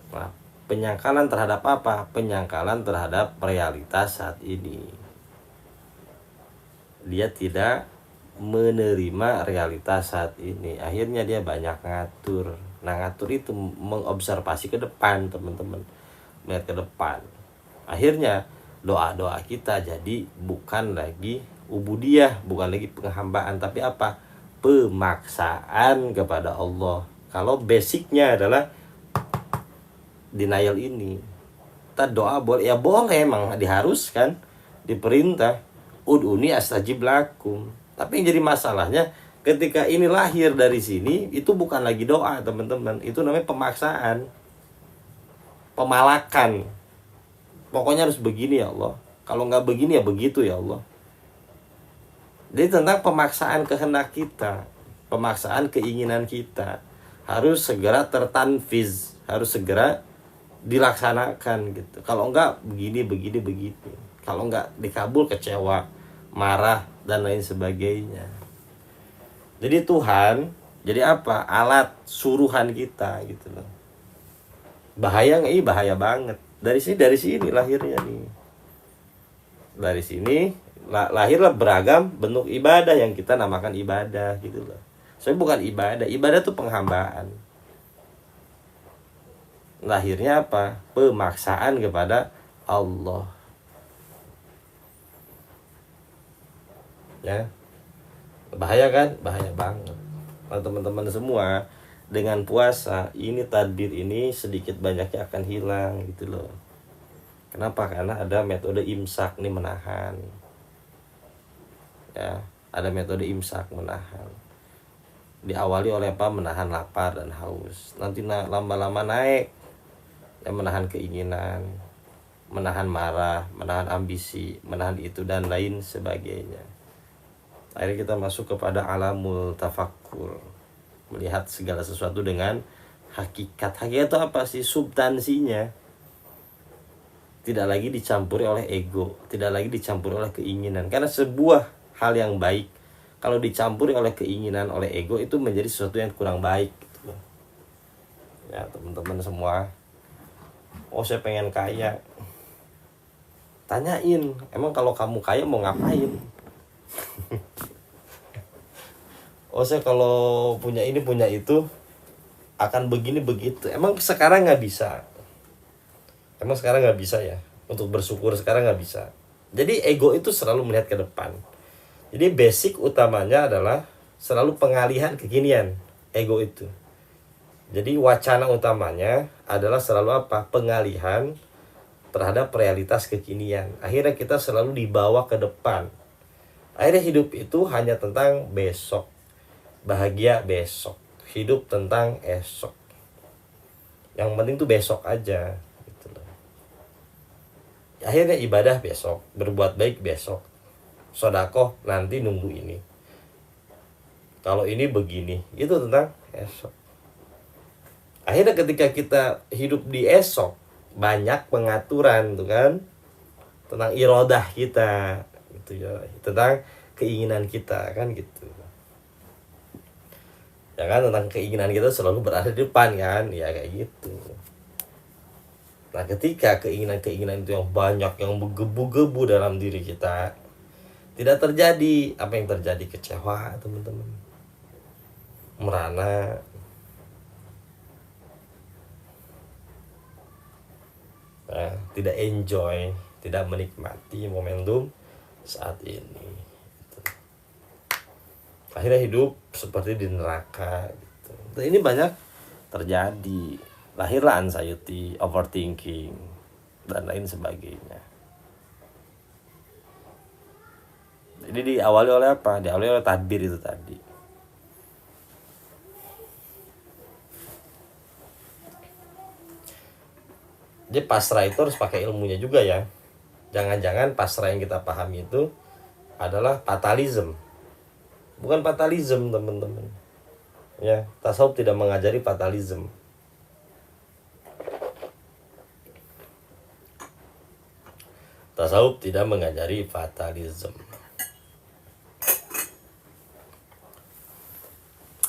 Nah, penyangkalan terhadap apa? Penyangkalan terhadap realitas saat ini. Dia tidak menerima realitas saat ini. Akhirnya dia banyak ngatur. Nah, ngatur itu mengobservasi ke depan, teman-teman. Melihat ke depan. Akhirnya doa-doa kita jadi bukan lagi ubudiyah, bukan lagi penghambaan, tapi apa? Pemaksaan kepada Allah. Kalau basicnya adalah denial ini. Kita doa boleh, ya boleh, emang diharuskan, diperintah, ud'uni astajib lakum. Tapi yang jadi masalahnya ketika ini lahir dari sini, itu bukan lagi doa, teman-teman. Itu namanya pemaksaan, pemalakan. Pokoknya harus begini ya Allah. Kalau nggak begini ya begitu ya Allah. Jadi tentang pemaksaan kehendak kita, pemaksaan keinginan kita harus segera tertanfiz, harus segera dilaksanakan gitu. Kalau enggak begini begitu. Kalau enggak dikabul kecewa, marah dan lain sebagainya. Jadi Tuhan jadi apa? Alat suruhan kita gitu loh. Bahaya nggak? Bahaya banget. Dari sini lahirnya nih. Dari sini lahirlah beragam bentuk ibadah yang kita namakan ibadah gitu loh. Soalnya bukan ibadah. Ibadah tuh penghambaan. Lahirnya apa? Pemaksaan kepada Allah. Ya. Bahaya kan? Bahaya banget. Nah, teman-teman semua, dengan puasa ini tadbir ini sedikit banyaknya akan hilang gitu loh. Kenapa? Karena ada metode imsak nih, menahan. Ya, ada metode imsak, menahan. Diawali oleh apa? Menahan lapar dan haus. Nanti lama-lama naik. Ya, menahan keinginan, menahan marah, menahan ambisi, menahan itu dan lain sebagainya. Akhirnya kita masuk kepada alamul tafakkur, melihat segala sesuatu dengan hakikat. Hakikat itu apa sih? Substansinya. Tidak lagi dicampuri oleh ego, tidak lagi dicampuri oleh keinginan. Karena sebuah hal yang baik kalau dicampuri oleh keinginan, oleh ego, itu menjadi sesuatu yang kurang baik gitu. Ya, teman-teman semua, oh saya pengen kaya. Tanyain, emang kalau kamu kaya mau ngapain? Oh saya kalau punya ini punya itu akan begini begitu. Emang sekarang nggak bisa? Emang sekarang nggak bisa ya? Untuk bersyukur sekarang nggak bisa. Jadi ego itu selalu melihat ke depan. Jadi basic utamanya adalah selalu pengalihan kekinian, ego itu. Jadi wacana utamanya adalah selalu apa? Pengalihan terhadap realitas kekinian. Akhirnya kita selalu dibawa ke depan. Akhirnya hidup itu hanya tentang besok. Bahagia besok. Hidup tentang esok. Yang penting tuh besok aja gitu loh. Akhirnya ibadah besok, berbuat baik besok, sodakoh nanti nunggu ini, kalau ini begini, itu tentang esok. Akhirnya ketika kita hidup di esok, banyak pengaturan tuh kan, tentang irodah kita gitu ya, tentang keinginan kita kan gitu ya kan, tentang keinginan kita selalu berada di depan kan ya, kayak gitu. Nah ketika keinginan-keinginan itu yang banyak, yang menggebu-gebu dalam diri kita, tidak terjadi apa yang terjadi, kecewa teman-teman, merana, nah, tidak enjoy, tidak menikmati momentum saat ini. Akhirnya hidup seperti di neraka gitu. Nah, ini banyak terjadi, lahirlah anxiety, overthinking, dan lain sebagainya. Jadi diawali oleh apa? Diawali oleh tadbir itu tadi. Jadi pasrah itu harus pakai ilmunya juga ya. Jangan-jangan pasrah yang kita pahami itu adalah fatalism. Bukan fatalism teman-teman. Ya, tasawuf tidak mengajari fatalism. Tasawuf tidak mengajari fatalism.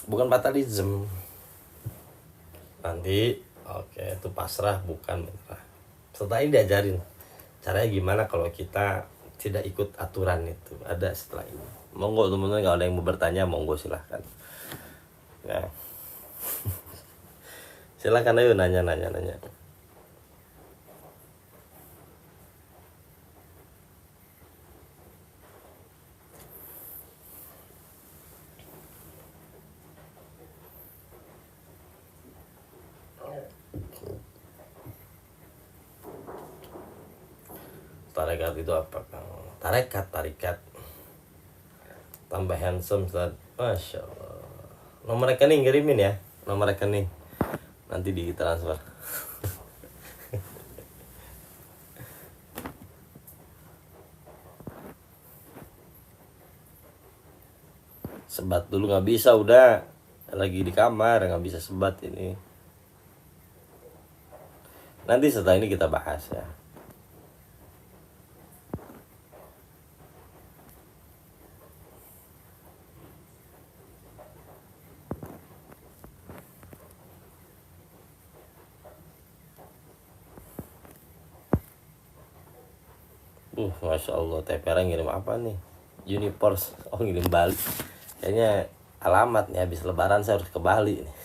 Bukan fatalism. Nanti oke, itu pasrah bukan menyerah. Setelah ini diajarin caranya gimana kalau kita tidak ikut aturan itu, ada setelah ini. Monggo teman-teman, kalau ada yang mau bertanya monggo silahkan ya. Silahkan ayo nanya. Tarekat itu apa Kang? Tarikat tambah handsome Ustaz. Masya Allah. Nomor rekening kirimin ya, nomor rekening nanti di transfer. Sebat dulu nggak bisa, udah lagi di kamar nggak bisa sebat ini. Nanti setelah ini kita bahas ya. Masya Allah, TPR ngirim apa nih? Universe, oh ngirim Bali. Kayaknya alamat nih, habis lebaran saya harus ke Bali nih.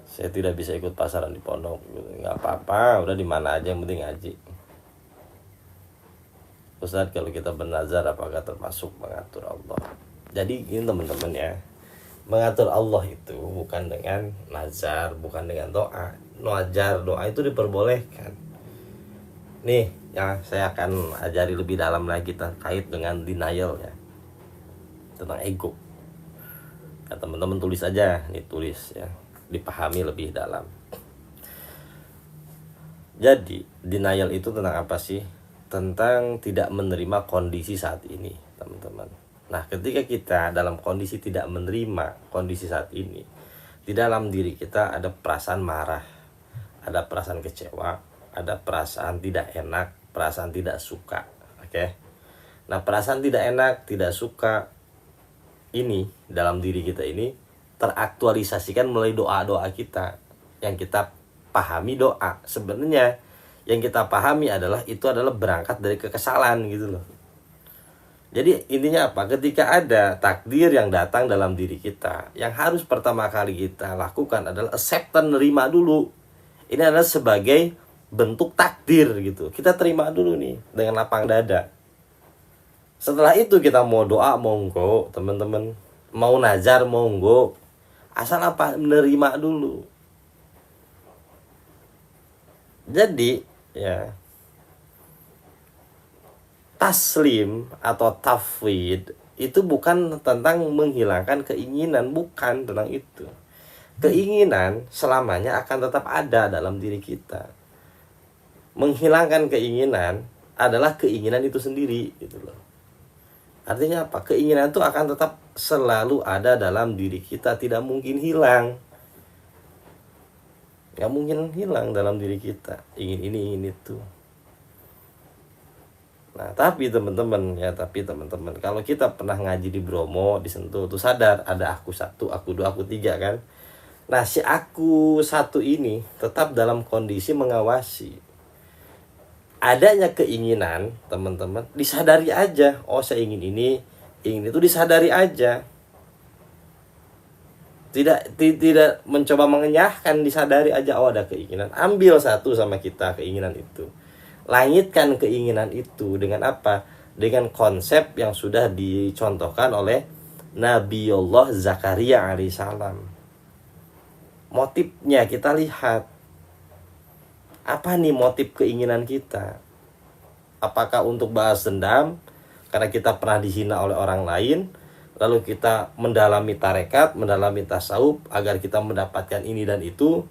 Saya tidak bisa ikut pasaran di pondok, nggak apa-apa, udah di mana aja yang penting ngaji. Ustaz, kalau kita bernazar apakah termasuk mengatur Allah? Jadi ini teman-teman ya, mengatur Allah itu bukan dengan nazar, bukan dengan doa. Nazar, doa itu diperbolehkan. Nih ya, saya akan ajari lebih dalam lagi terkait dengan denial ya, tentang ego. Ya, teman-teman tulis aja, nih tulis ya, dipahami lebih dalam. Jadi denial itu tentang apa sih? Tentang tidak menerima kondisi saat ini, teman-teman. Nah, ketika kita dalam kondisi tidak menerima kondisi saat ini, di dalam diri kita ada perasaan marah, ada perasaan kecewa, ada perasaan tidak enak, perasaan tidak suka. Oke. Nah, perasaan tidak enak, tidak suka ini dalam diri kita ini teraktualisasikan melalui doa-doa kita. Yang kita pahami doa. Sebenarnya yang kita pahami adalah itu adalah berangkat dari kekesalan gitu loh. Jadi intinya apa? Ketika ada takdir yang datang dalam diri kita, yang harus pertama kali kita lakukan adalah accept, nerima dulu. Ini adalah sebagai bentuk takdir gitu. Kita terima dulu nih dengan lapang dada. Setelah itu kita mau doa monggo, teman-teman. Mau nazar monggo. Asal apa? Menerima dulu. Jadi ya, taslim atau tafwid itu bukan tentang menghilangkan keinginan, bukan tentang itu. Keinginan selamanya akan tetap ada dalam diri kita. Menghilangkan keinginan adalah keinginan itu sendiri gitu loh. Artinya apa? Keinginan itu akan tetap selalu ada dalam diri kita, tidak mungkin hilang. Nggak mungkin hilang dalam diri kita. Ingin ini, ingin itu. Nah, tapi teman-teman, kalau kita pernah ngaji di Bromo, di Sentul, tuh sadar ada aku satu, aku dua, aku tiga kan. Nah, si aku satu ini tetap dalam kondisi mengawasi. Adanya keinginan, teman-teman, disadari aja. Oh, saya ingin ini, ingin itu, disadari aja. Tidak mencoba mengenyahkan, disadari aja. Oh, ada keinginan. Ambil satu sama kita keinginan itu. Langitkan keinginan itu dengan apa? Dengan konsep yang sudah dicontohkan oleh Nabiullah Zakaria alaihissalam. Motifnya kita lihat. Apa nih motif keinginan kita? Apakah untuk balas dendam karena kita pernah dihina oleh orang lain, lalu kita mendalami tarekat, mendalami tasawuf agar kita mendapatkan ini dan itu?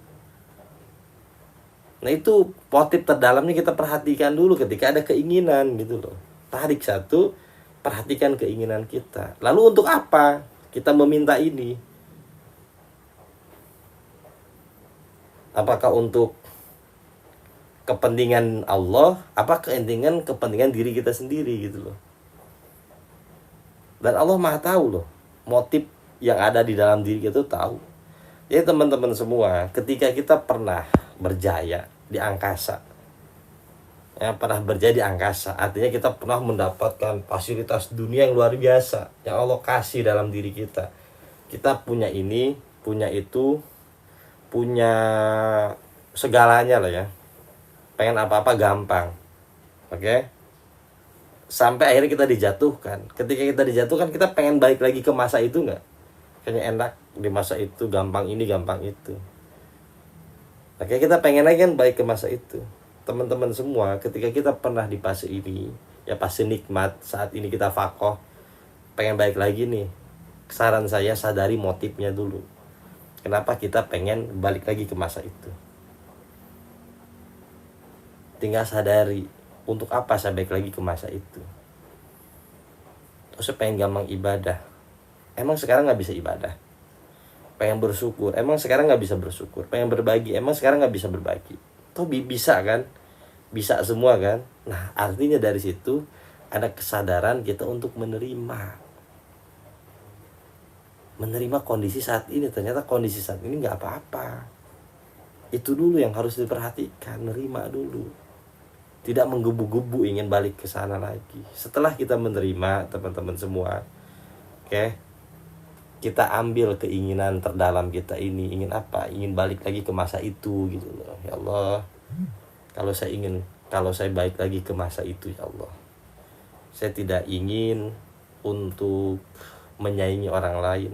Nah, itu motif terdalamnya kita perhatikan dulu ketika ada keinginan gitu loh. Tarik satu, perhatikan keinginan kita. Lalu untuk apa kita meminta ini? Apakah untuk kepentingan Allah, apa kepentingan diri kita sendiri gitu loh. Dan Allah Maha tahu loh, motif yang ada di dalam diri kita tahu. Jadi teman-teman semua, ketika kita pernah berjaya di angkasa, pernah berjaya di angkasa, artinya kita pernah mendapatkan fasilitas dunia yang luar biasa yang Allah kasih dalam diri kita. Kita punya ini, punya itu, punya segalanya lah ya. Pengen apa-apa gampang. Oke? Sampai akhirnya kita dijatuhkan. Ketika kita dijatuhkan, kita pengen balik lagi ke masa itu nggak? Kayaknya enak di masa itu, gampang ini, gampang itu. Oke, kita pengen lagi kan balik ke masa itu. Teman-teman semua, ketika kita pernah di fase ini, ya pasti nikmat. Saat ini kita faqih, pengen balik lagi nih. Saran saya, sadari motifnya dulu. Kenapa kita pengen balik lagi ke masa itu? Tinggal sadari, untuk apa saya balik lagi ke masa itu? Terus saya pengen gampang ibadah. Emang sekarang gak bisa ibadah? Pengen bersyukur, emang sekarang gak bisa bersyukur? Pengen berbagi, emang sekarang gak bisa berbagi? Tuh bisa kan? Bisa semua kan? Nah, artinya dari situ ada kesadaran kita untuk menerima kondisi saat ini. Ternyata kondisi saat ini gak apa-apa. Itu dulu yang harus diperhatikan, nerima dulu. Tidak menggebu-gebu ingin balik ke sana lagi. Setelah kita menerima, teman-teman semua, oke, kita ambil keinginan terdalam kita ini. Ingin apa? Ingin balik lagi ke masa itu gitu loh. Ya Allah, kalau saya balik lagi ke masa itu, ya Allah, saya tidak ingin untuk menyaingi orang lain.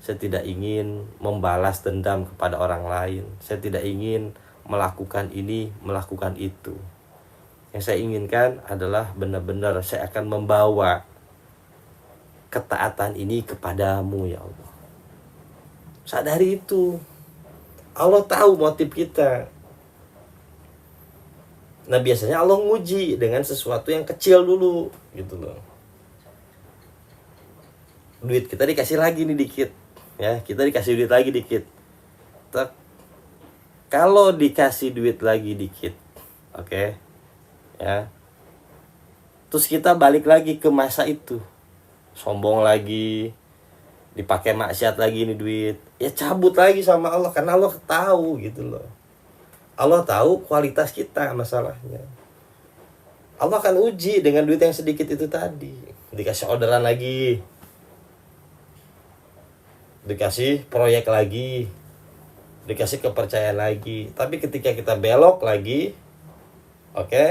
Saya tidak ingin membalas dendam kepada orang lain. Saya tidak ingin melakukan ini, melakukan itu. Yang saya inginkan adalah benar-benar saya akan membawa ketaatan ini kepadamu, ya Allah. Sadari itu. Allah tahu motif kita. Nah, biasanya Allah nguji dengan sesuatu yang kecil dulu gitu loh. Duit kita dikasih lagi nih dikit. Ya, kita dikasih duit lagi dikit. Kalau dikasih duit lagi dikit, oke, ya, terus kita balik lagi ke masa itu, sombong lagi, dipakai maksiat lagi nih duit, ya cabut lagi sama Allah. Karena Allah tahu gitu loh. Allah tahu kualitas kita masalahnya. Allah akan uji dengan duit yang sedikit itu tadi. Dikasih orderan lagi, dikasih proyek lagi, dikasih kepercayaan lagi. Tapi ketika kita belok lagi, oke,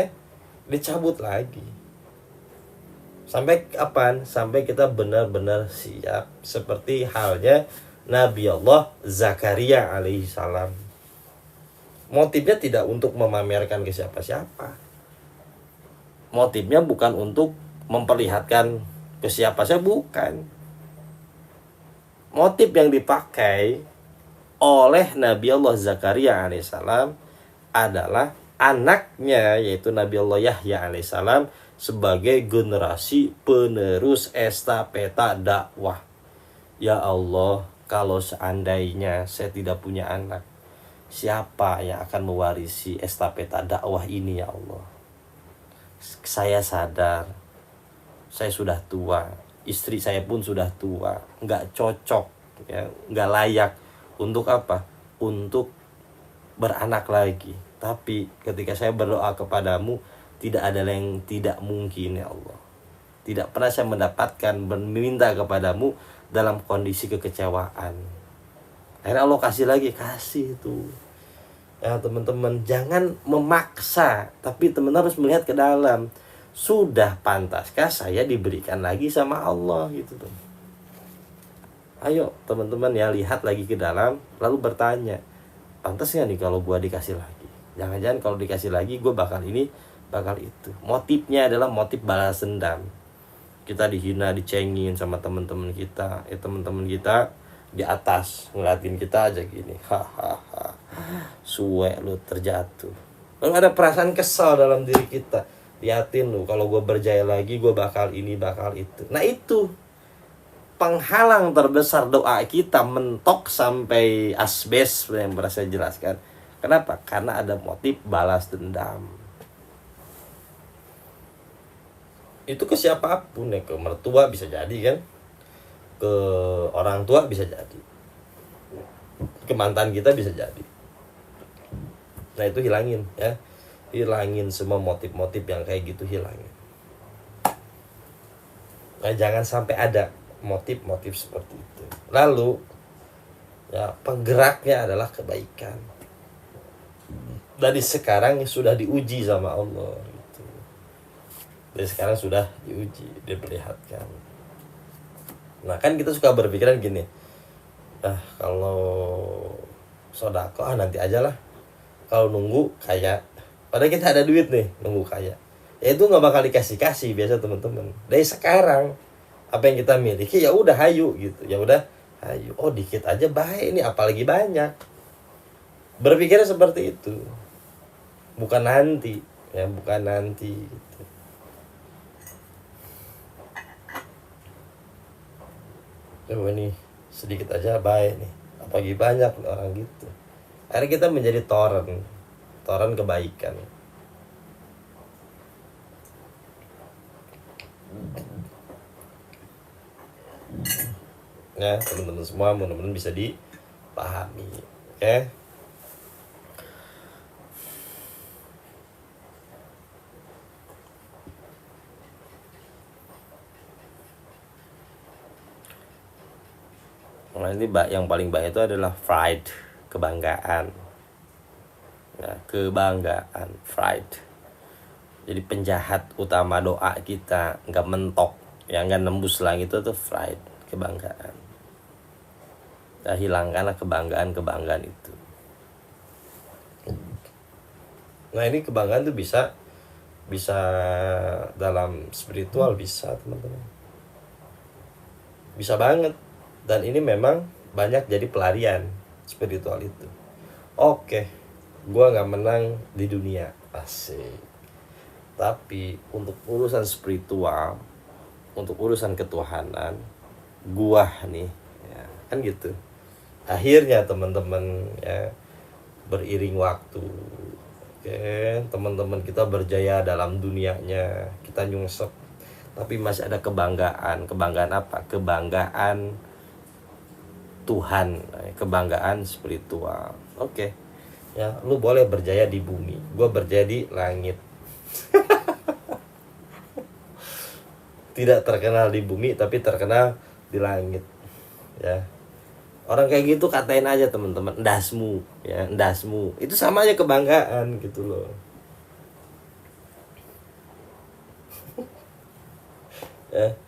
dicabut lagi. Sampai kapan? Sampai kita benar-benar siap. Seperti halnya Nabi Allah Zakaria alaihissalam. Motifnya tidak untuk memamerkan ke siapa-siapa. Motifnya bukan untuk memperlihatkan ke siapa-siapa, bukan. Motif yang dipakai oleh Nabi Allah Zakaria alaihissalam adalah anaknya, yaitu Nabi Allah Yahya alaihissalam, sebagai generasi penerus estafeta dakwah. Ya Allah, kalau seandainya saya tidak punya anak, siapa yang akan mewarisi estafeta dakwah ini ya Allah? Saya sadar saya sudah tua, istri saya pun sudah tua, nggak cocok, ya, nggak layak untuk apa? Untuk beranak lagi. Tapi ketika saya berdoa kepadamu, tidak ada yang tidak mungkin ya Allah. Tidak pernah saya mendapatkan meminta kepadamu dalam kondisi kekecewaan. Akhirnya Allah kasih lagi, kasih itu. Ya teman-teman, jangan memaksa, tapi teman harus melihat ke dalam. Sudah pantaskah saya diberikan lagi sama Allah gitu tuh. Ayo teman-teman ya, lihat lagi ke dalam, lalu bertanya, pantas gak nih kalau gue dikasih lagi? Jangan-jangan kalau dikasih lagi gue bakal ini, bakal itu. Motifnya adalah motif balas dendam. Kita dihina, dicengin sama teman-teman kita. Teman-teman kita di atas ngeliatin kita aja gini, hahaha, suwe lu terjatuh. Lalu ada perasaan kesal dalam diri kita. Liatin lu, kalau gue berjaya lagi gue bakal ini, bakal itu. Nah itu penghalang terbesar doa kita mentok sampai asbes yang pernah saya jelaskan. Kenapa? Karena ada motif balas dendam. Itu ke siapapun ya, ke mertua bisa jadi kan, ke orang tua bisa jadi, ke mantan kita bisa jadi. Nah itu hilangin ya, hilangin semua motif-motif yang kayak gitu, hilangin. Nah jangan sampai ada motif-motif seperti itu. Lalu ya penggeraknya adalah kebaikan. Dari sekarang sudah diuji sama Allah gitu. Dari sekarang sudah diuji, diperlihatkan. Nah kan kita suka berpikiran gini, kalau sodako nanti aja lah, kalau nunggu kaya. Padahal kita ada duit nih, nunggu kaya. Ya itu nggak bakal dikasih biasa teman-teman. Dari sekarang apa yang kita miliki ya udah hayu gitu, ya udah hayu. Oh dikit aja baik ini, apalagi banyak. Berpikirnya seperti itu, bukan nanti ya, bukan nanti gitu. Coba nih sedikit aja baik nih, apalagi banyak orang gitu. Akhirnya kita menjadi toren kebaikan. Ya teman-teman semua, mudah-mudahan bisa dipahami. Oke. Nah ini yang paling banyak itu adalah pride, kebanggaan. Ya, kebanggaan, pride. Jadi penjahat utama doa kita nggak mentok, yang nggak nembus langit itu tuh pride, kebanggaan. Kita hilangkanlah kebanggaan itu. Nah ini kebanggaan tuh bisa dalam spiritual, bisa teman-teman, bisa banget. Dan ini memang banyak jadi pelarian spiritual itu. Oke, gua nggak menang di dunia, asik. Tapi untuk urusan spiritual, untuk urusan ketuhanan, gua nih, ya, kan gitu. Akhirnya teman-teman ya, beriring waktu, oke, teman-teman kita berjaya dalam dunianya, kita nyungsep, tapi masih ada kebanggaan. Kebanggaan apa? Kebanggaan Tuhan, kebanggaan spiritual. Oke. Ya, lu boleh berjaya di bumi, gua berjaya di langit. Tidak terkenal di bumi tapi terkenal di langit. Ya. Orang kayak gitu katain aja teman-teman, ndasmu, ya, ndasmu. Itu sama aja kebanggaan gitu loh. Ya.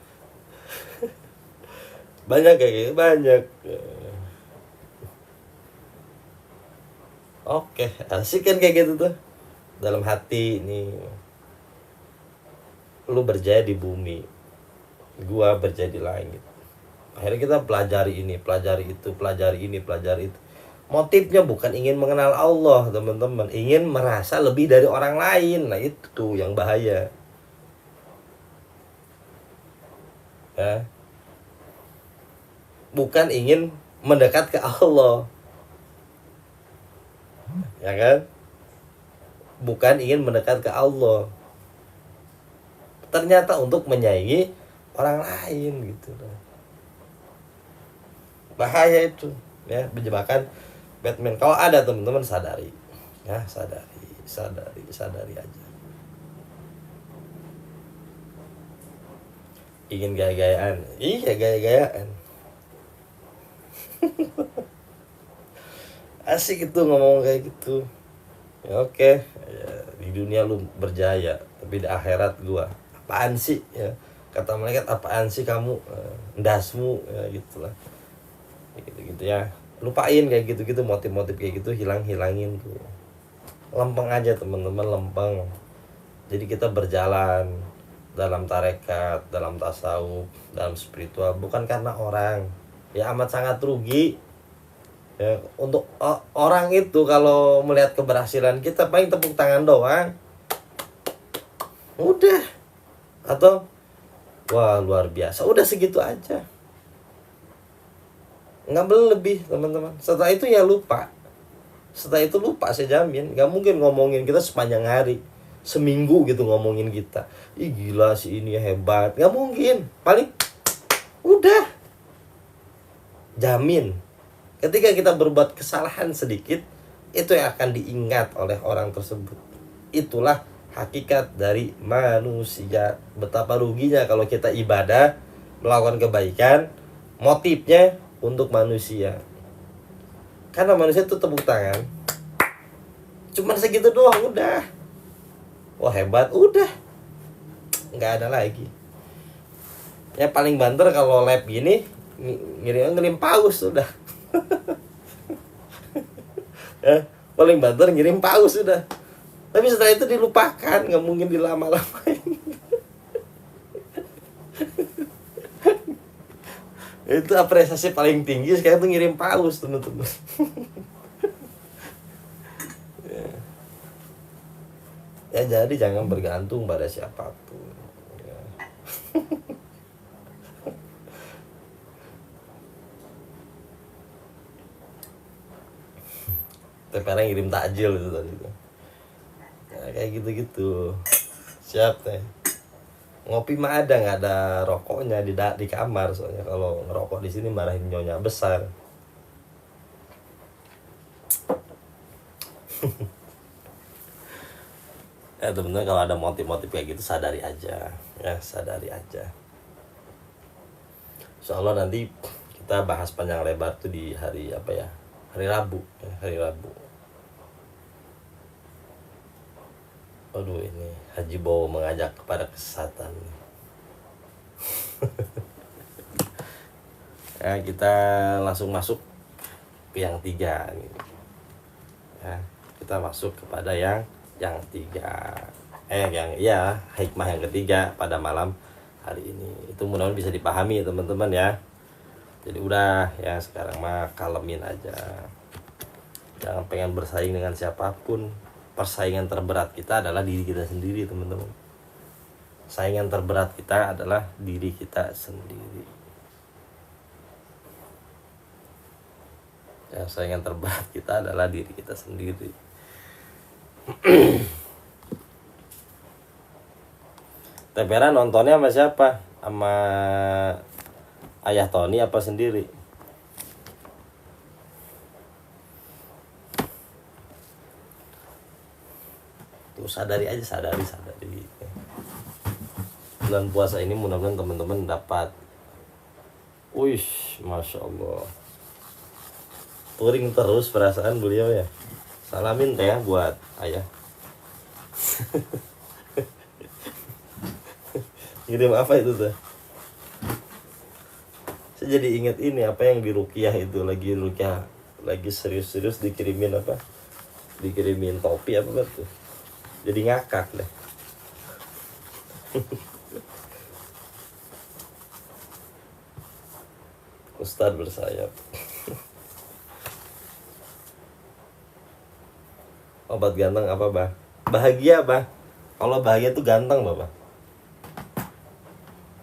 Banyak kayak gitu, banyak. Oke, asik kan kayak gitu tuh. Dalam hati nih, lu berjaya di bumi, gua berjaya di langit. Akhirnya kita pelajari ini, pelajari itu, pelajari ini, pelajari itu. Motifnya bukan ingin mengenal Allah, teman-teman, ingin merasa lebih dari orang lain. Nah, itu tuh yang bahaya. Ya. Bukan ingin mendekat ke Allah. Ya kan? Bukan ingin mendekat ke Allah. Ternyata untuk menyaingi orang lain gitu. Bahaya itu, ya, jebakan Batman. Kalau ada teman-teman sadari, ya, sadari aja. Ingin gaya-gayaan, iya gaya-gayaan. Asik itu ngomong kayak gitu. Ya, oke, ya, di dunia lu berjaya, tapi di akhirat gua apaan sih, ya, kata malaikat, apaan sih kamu, ndasmu, ya gitulah, gitu ya. Lupain kayak gitu-gitu, motif-motif kayak gitu, hilangin tuh. Lempeng aja teman-teman, lempeng. Jadi kita berjalan dalam tarekat, dalam tasawuf, dalam spiritual bukan karena orang. Ya amat sangat rugi. Ya, untuk orang itu kalau melihat keberhasilan kita paling tepuk tangan doang. Udah. Atau wah luar biasa. Udah segitu aja. Nggak lebih teman-teman. Setelah itu ya lupa. Setelah itu lupa, saya jamin. Nggak mungkin ngomongin kita sepanjang hari, seminggu gitu ngomongin kita. Ih gila si ini hebat. Nggak mungkin. Paling udah. Jamin. Ketika kita berbuat kesalahan sedikit, itu yang akan diingat oleh orang tersebut. Itulah hakikat dari manusia. Betapa ruginya kalau kita ibadah, melakukan kebaikan, motifnya untuk manusia. Karena manusia itu tepuk tangan, cuman segitu doang udah. Wah hebat, udah. Nggak ada lagi. Ya paling banter kalau lab gini, ngirim paus udah. Ya, paling banter ngirim paus sudah. Tapi setelah itu dilupakan, nggak mungkin dilama-lamain. Itu apresiasi paling tinggi sekarang tuh ngirim paus teman-teman. Ya jadi jangan bergantung pada siapapun. Ya. Tepera ngirim takjil itu tadi tuh. Nah, kayak gitu-gitu. Siap teh. Ngopi mah ada, nggak ada rokoknya di kamar, soalnya kalau ngerokok di sini marahin nyonya besar. Ya teman-teman, kalau ada motif-motif kayak gitu sadari aja, ya sadari aja. Insyaallah nanti kita bahas panjang lebar tuh di hari apa ya, hari Rabu ya, hari Rabu. Aduh ini Haji Bowo mengajak kepada kesesatan. Ya kita langsung masuk ke yang 3 nih. Ya, kita masuk kepada yang 3. Hikmah yang ketiga pada malam hari ini. Itu mudah-mudahan bisa dipahami ya teman-teman ya. Jadi udah ya, sekarang mah kalemin aja. Jangan pengen bersaing dengan siapapun. Persaingan terberat kita adalah diri kita sendiri teman-teman. Saingan terberat kita adalah diri kita sendiri. Ya, saingan terberat kita adalah diri kita sendiri. Tepera nontonnya sama siapa? Sama ayah Tony apa sendiri? Tuh sadari aja, sadari. Bulan puasa ini mudah-mudahan teman-teman dapat. Wih, masya Allah. Touring terus perasaan beliau ya. Salamin teh ya buat ayah. Ngirim apa itu tuh? Saya jadi ingat ini apa yang di Rukiah itu, lagi serius-serius dikirimin apa? Dikirimin topi apa tuh? Jadi ngakak deh. Ustadz bersayap. Obat ganteng apa, Bah? Bahagia, Bah. Kalau bahagia tuh ganteng loh, Bah.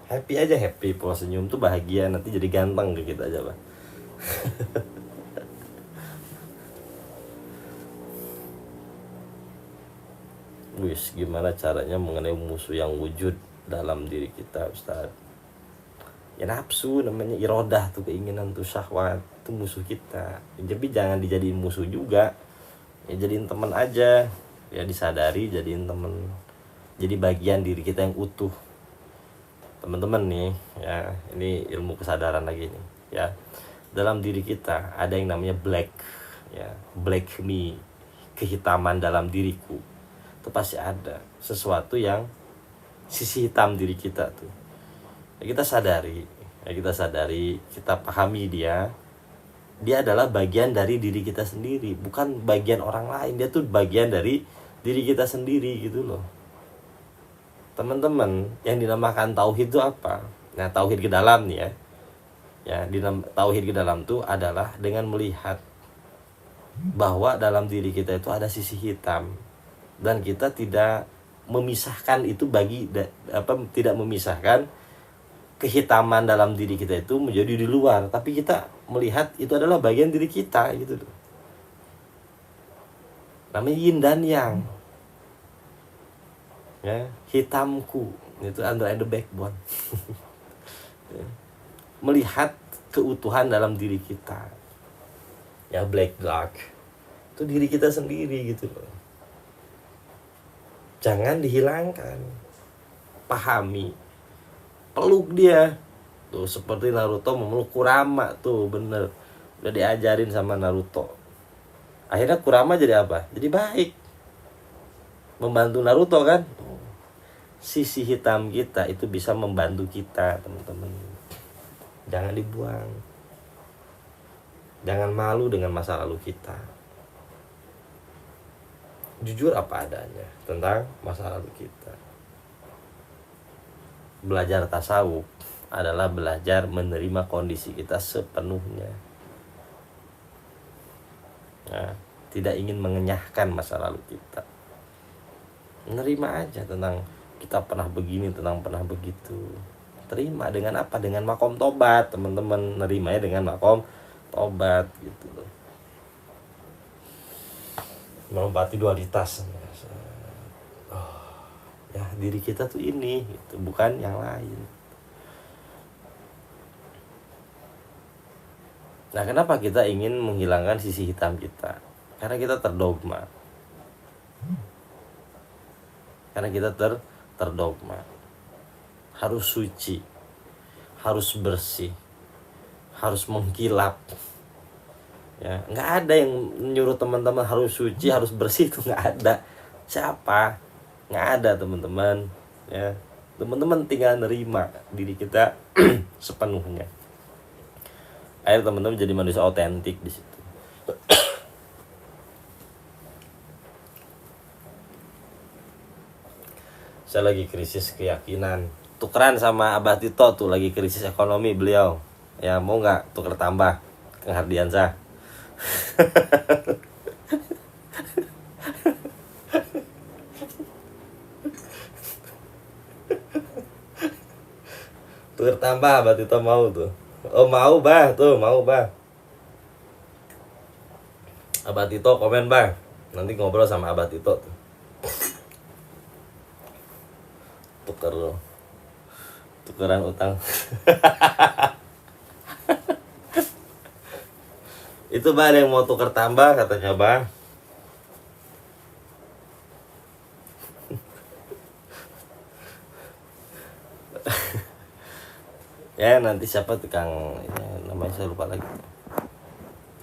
Happy aja, happy. Kalau senyum tuh bahagia, nanti jadi ganteng ke kita aja, Bah. Wis, gimana caranya mengenai musuh yang wujud dalam diri kita, Ustaz? Ya nafsu namanya, irodah tuh, keinginan tuh, syahwat tuh musuh kita. Jadi jangan dijadiin musuh juga. Ya jadiin teman aja. Ya disadari, jadiin teman. Jadi bagian diri kita yang utuh. Teman-teman nih, ya, ini ilmu kesadaran lagi nih, ya. Dalam diri kita ada yang namanya black, ya, black me, kehitaman dalam diriku. Itu pasti ada sesuatu yang sisi hitam diri kita tuh. Ya, kita sadari, kita pahami dia adalah bagian dari diri kita sendiri, bukan bagian orang lain. Dia tuh bagian dari diri kita sendiri gitu loh. Teman-teman, yang dinamakan tauhid itu apa? Nah, tauhid ke dalam nih ya. Ya, tauhid ke dalam tuh adalah dengan melihat bahwa dalam diri kita itu ada sisi hitam, dan kita tidak memisahkan itu tidak memisahkan kehitaman dalam diri kita itu menjadi di luar, tapi kita melihat itu adalah bagian diri kita gitu loh. Namanya yin dan yang. Ya, hitamku itu under the backbone. Melihat keutuhan dalam diri kita. Ya, black dark itu diri kita sendiri gitu loh. Jangan dihilangkan. Pahami. Peluk dia. Tuh seperti Naruto memeluk Kurama tuh, bener. Udah diajarin sama Naruto. Akhirnya Kurama jadi apa? Jadi baik. Membantu Naruto kan? Sisi hitam kita itu bisa membantu kita, teman-teman. Jangan dibuang. Jangan malu dengan masa lalu kita. Jujur apa adanya tentang masa lalu kita. Belajar tasawuf adalah belajar menerima kondisi kita sepenuhnya. Nah, tidak ingin mengenyahkan masa lalu kita. Menerima aja tentang kita pernah begini, tentang pernah begitu. Terima dengan apa? Dengan makom tobat, teman-teman. Nerimanya dengan makom tobat gitu loh. Melompat dualitas. Ya, diri kita tuh ini gitu, bukan yang lain. Nah, kenapa kita ingin menghilangkan sisi hitam kita? Karena kita terdogma. Karena kita terdogma. Harus suci, harus bersih, harus mengkilap. Ya, nggak ada yang nyuruh teman-teman harus suci, harus bersih, itu nggak ada. Siapa? Nggak ada, teman-teman. Ya, teman-teman tinggal nerima diri kita sepenuhnya. Akhirnya teman-teman jadi manusia otentik di situ. Saya lagi krisis keyakinan. Tukeran sama Abah Tito tuh, lagi krisis ekonomi beliau. Ya, mau nggak tuker tambah Kang Hardiansah? Tuker tambah, Abah Tito mau tuh. Oh mau, Bah, tuh mau, Bah. Abah Tito komen, Bah. Nanti ngobrol sama Abah Tito tuh. Tukeran utang. Itu Bah, ada yang mau tuker tambah katanya, Bah. Ya, nanti siapa tuh Kang, ya, namanya saya lupa lagi.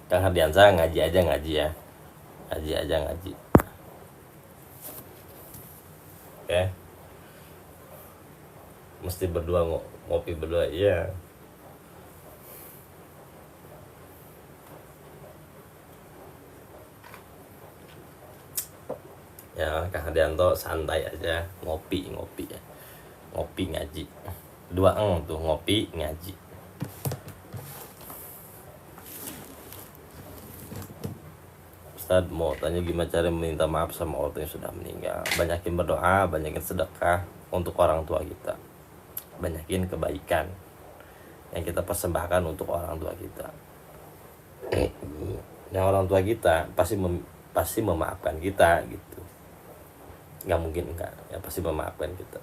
Kang Hardiansah ngaji ya. Ngaji aja. Oke. Mesti berdua ngopi berdua, iya. Ya, Kang Hardianto santai aja, ngopi ya. Ngopi ngaji. Dua tuh, ngopi ngaji. Ustadz mau tanya gimana cara meminta maaf sama orang yang sudah meninggal. Banyakin berdoa, banyakin sedekah untuk orang tua kita, banyakin kebaikan yang kita persembahkan untuk orang tua kita. Yang orang tua kita pasti memaafkan kita gitu, nggak mungkin enggak ya, pasti memaafkan kita.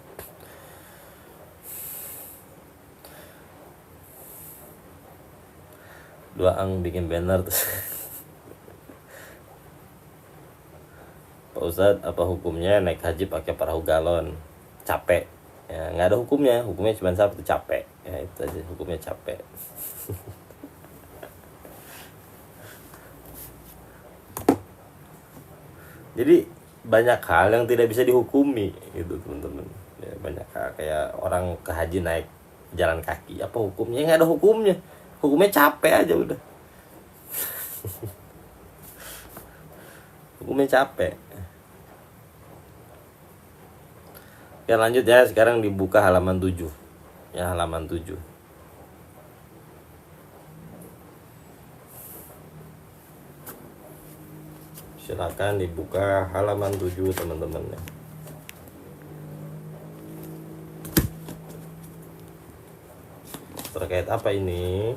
Doang bikin banner terus. Pak Ustadz, apa hukumnya naik haji pakai perahu galon? Capek ya, nggak ada hukumnya cuma satu, capek ya, itu aja hukumnya, capek. Jadi banyak hal yang tidak bisa dihukumi gitu teman-teman ya, banyak hal kayak orang ke haji naik jalan kaki, apa hukumnya? Nggak ada hukumnya capek aja udah. Hukumnya capek. Oke, lanjut ya, sekarang dibuka halaman 7 ya, halaman 7. Silakan dibuka halaman 7 teman-teman ya. Terkait apa ini?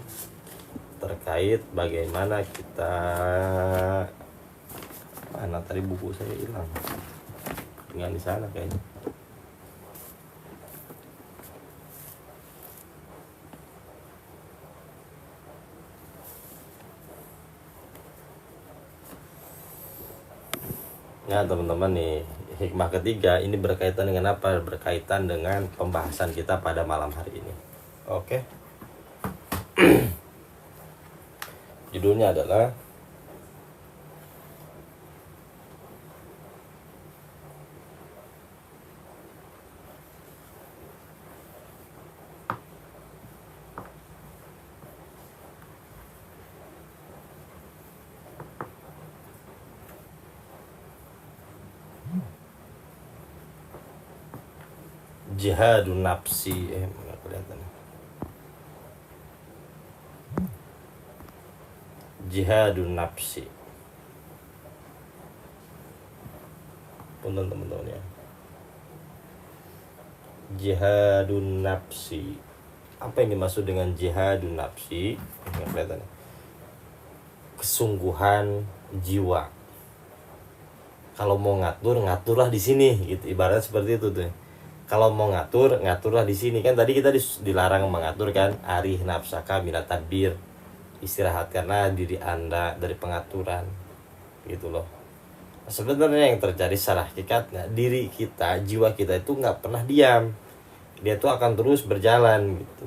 Terkait bagaimana kita, mana tadi buku saya hilang, tinggal di sana kayaknya. Nah teman-teman nih, hikmah ketiga ini berkaitan dengan apa? Berkaitan dengan pembahasan kita pada malam hari ini. Oke. Judulnya adalah Jihadun nafsi. Nggak kelihatan. Jihadun nafsi. Punten teman-teman ya. Jihadun nafsi. Apa yang dimaksud dengan jihadun nafsi? Nggak kelihatan. Kesungguhan jiwa. Kalau mau ngaturlah di sini gitu. Ibarat seperti itu tuh. Kalau mau ngaturlah di sini. Kan tadi kita dilarang mengatur kan, arih nafsaka minat tadbir. Istirahatkanlah diri Anda dari pengaturan. Gitu loh. Sebenarnya yang terjadi secara hakikatnya, diri kita, jiwa kita itu nggak pernah diam. Dia tuh akan terus berjalan gitu.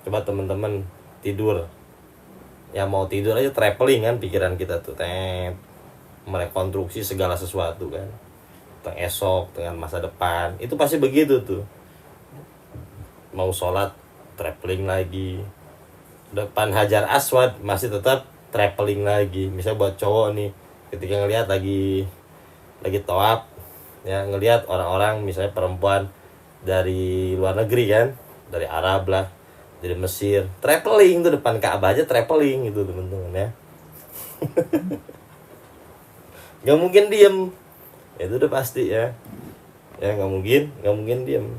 Coba teman-teman tidur. Ya mau tidur aja traveling kan pikiran kita tuh. Merekonstruksi segala sesuatu kan. Tentang esok, dengan masa depan, itu pasti begitu tuh. Mau sholat, traveling lagi. Depan Hajar Aswad masih tetap traveling lagi. Misalnya buat cowok nih, ketika ngelihat lagi tawaf, ya ngelihat orang-orang misalnya perempuan dari luar negeri kan, dari Arab lah, dari Mesir, traveling tuh depan Ka'bah aja traveling gitu teman-teman ya. Gak mungkin diem. Itu udah pasti ya nggak mungkin diam.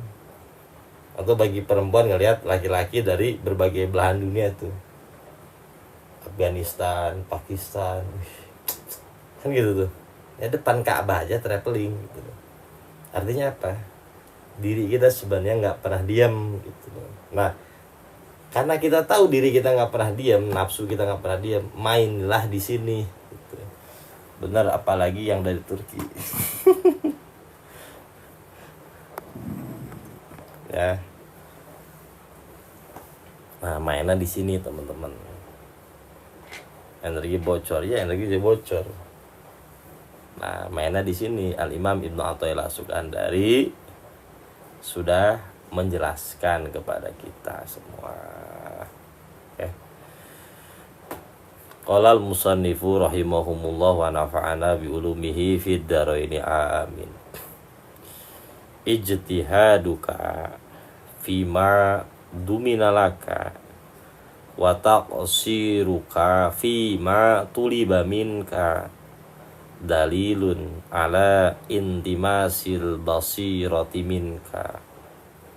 Atau bagi perempuan ngelihat laki-laki dari berbagai belahan dunia tuh, Afghanistan, Pakistan, kan gitu tuh ya, depan Ka'bah aja traveling gitu. Artinya apa? Diri kita sebenarnya nggak pernah diam gitu. Nah, karena kita tahu diri kita nggak pernah diam, nafsu kita nggak pernah diam, mainlah di sini gitu. Benar, apalagi yang dari Turki. Ya. Nah, mainan di sini teman-teman. Energi bocor ya, energi bocor. Nah, mainan di sini Al-Imam Ibnu Athaillah Sukandari sudah menjelaskan kepada kita semua. Oke. Qala al-musannifu rahimahumullah wa nafa'ana bi ulumihi fid dharaini amin. Ijtihaduka fima duminalaka wa taqsiruka fima tuliba minka dalilun ala intimasil basirati minka.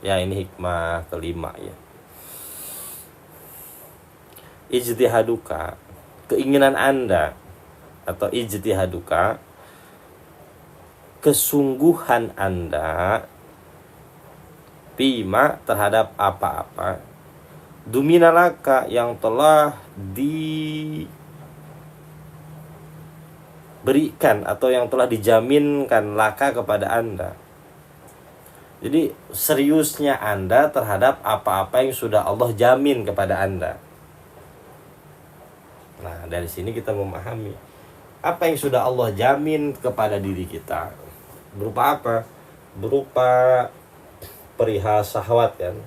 Ya, ini hikmah kelima ya. Ijtihaduka, keinginan Anda, atau ijtihaduka, kesungguhan Anda, fima, terhadap apa-apa, duminalaka, yang telah diberikan atau yang telah dijaminkan laka, kepada Anda. Jadi seriusnya Anda terhadap apa-apa yang sudah Allah jamin kepada Anda. Nah, dari sini kita memahami apa yang sudah Allah jamin kepada diri kita. Berupa apa? Berupa perihal syahwat kan.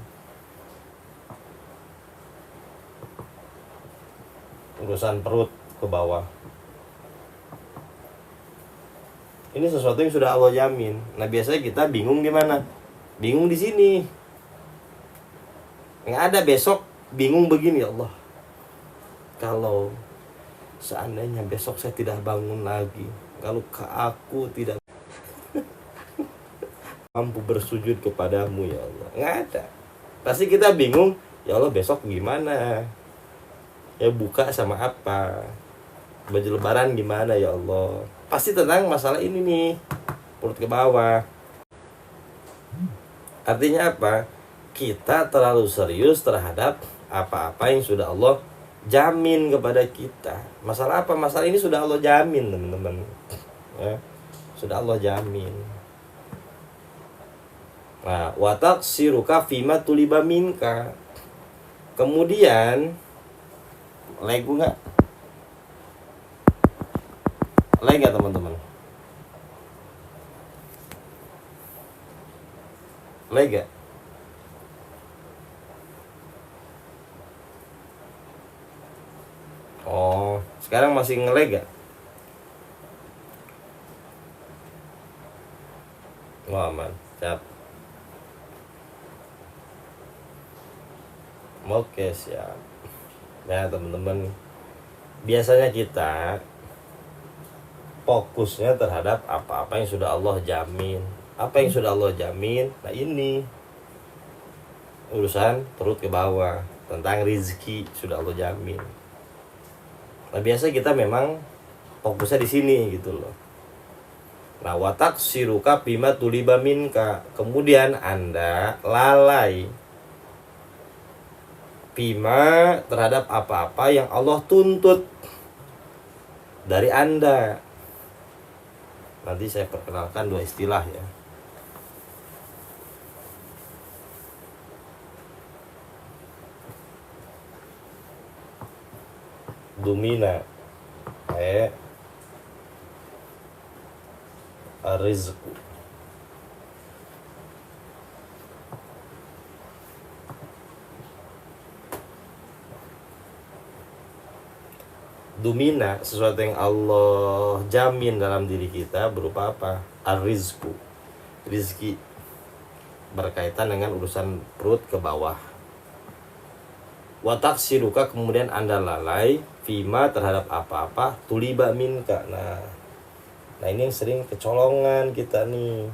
Urusan perut ke bawah. Ini sesuatu yang sudah Allah jamin. Nah, biasanya kita bingung di mana? Bingung di sini. Nggak ada besok bingung begini, ya Allah. Kalau seandainya besok saya tidak bangun lagi, kalau aku tidak mampu bersujud kepadamu, ya Allah. Nggak ada. Pasti kita bingung, ya Allah besok gimana? Ya buka sama apa? Baju lebaran gimana, ya Allah? Pasti tentang masalah ini nih, perut ke bawah. Artinya apa? Kita terlalu serius terhadap apa-apa yang sudah Allah jamin kepada kita. Masalah apa? Masalah ini sudah Allah jamin, teman-teman. Ya, sudah Allah jamin. Nah, wa taqsiruka fima tuliba minka. Kemudian legu nggak? Lag nggak, teman-teman? Lag nggak? Oh, sekarang masih nge-lag gak? Wah, aman. Siap. Oke, siap. Nah, teman-teman, biasanya kita fokusnya terhadap apa-apa yang sudah Allah jamin. Apa yang sudah Allah jamin? Nah, ini urusan perut ke bawah, tentang rizki sudah Allah jamin. Nah, biasa kita memang fokusnya di sini gitu loh. Nah, wa taqsiruka bima tuliba minka. Kemudian Anda lalai bima, terhadap apa-apa yang Allah tuntut dari Anda. Nanti saya perkenalkan dua istilah ya. Dumina rizku. Dumina, sesuatu yang Allah jamin dalam diri kita, berupa apa? Ar-rizku, rizki, berkaitan dengan urusan perut ke bawah. Wa taqsiruka, kemudian Anda lalai fima, terhadap apa-apa tuliba minka. Nah ini yang sering kecolongan kita nih.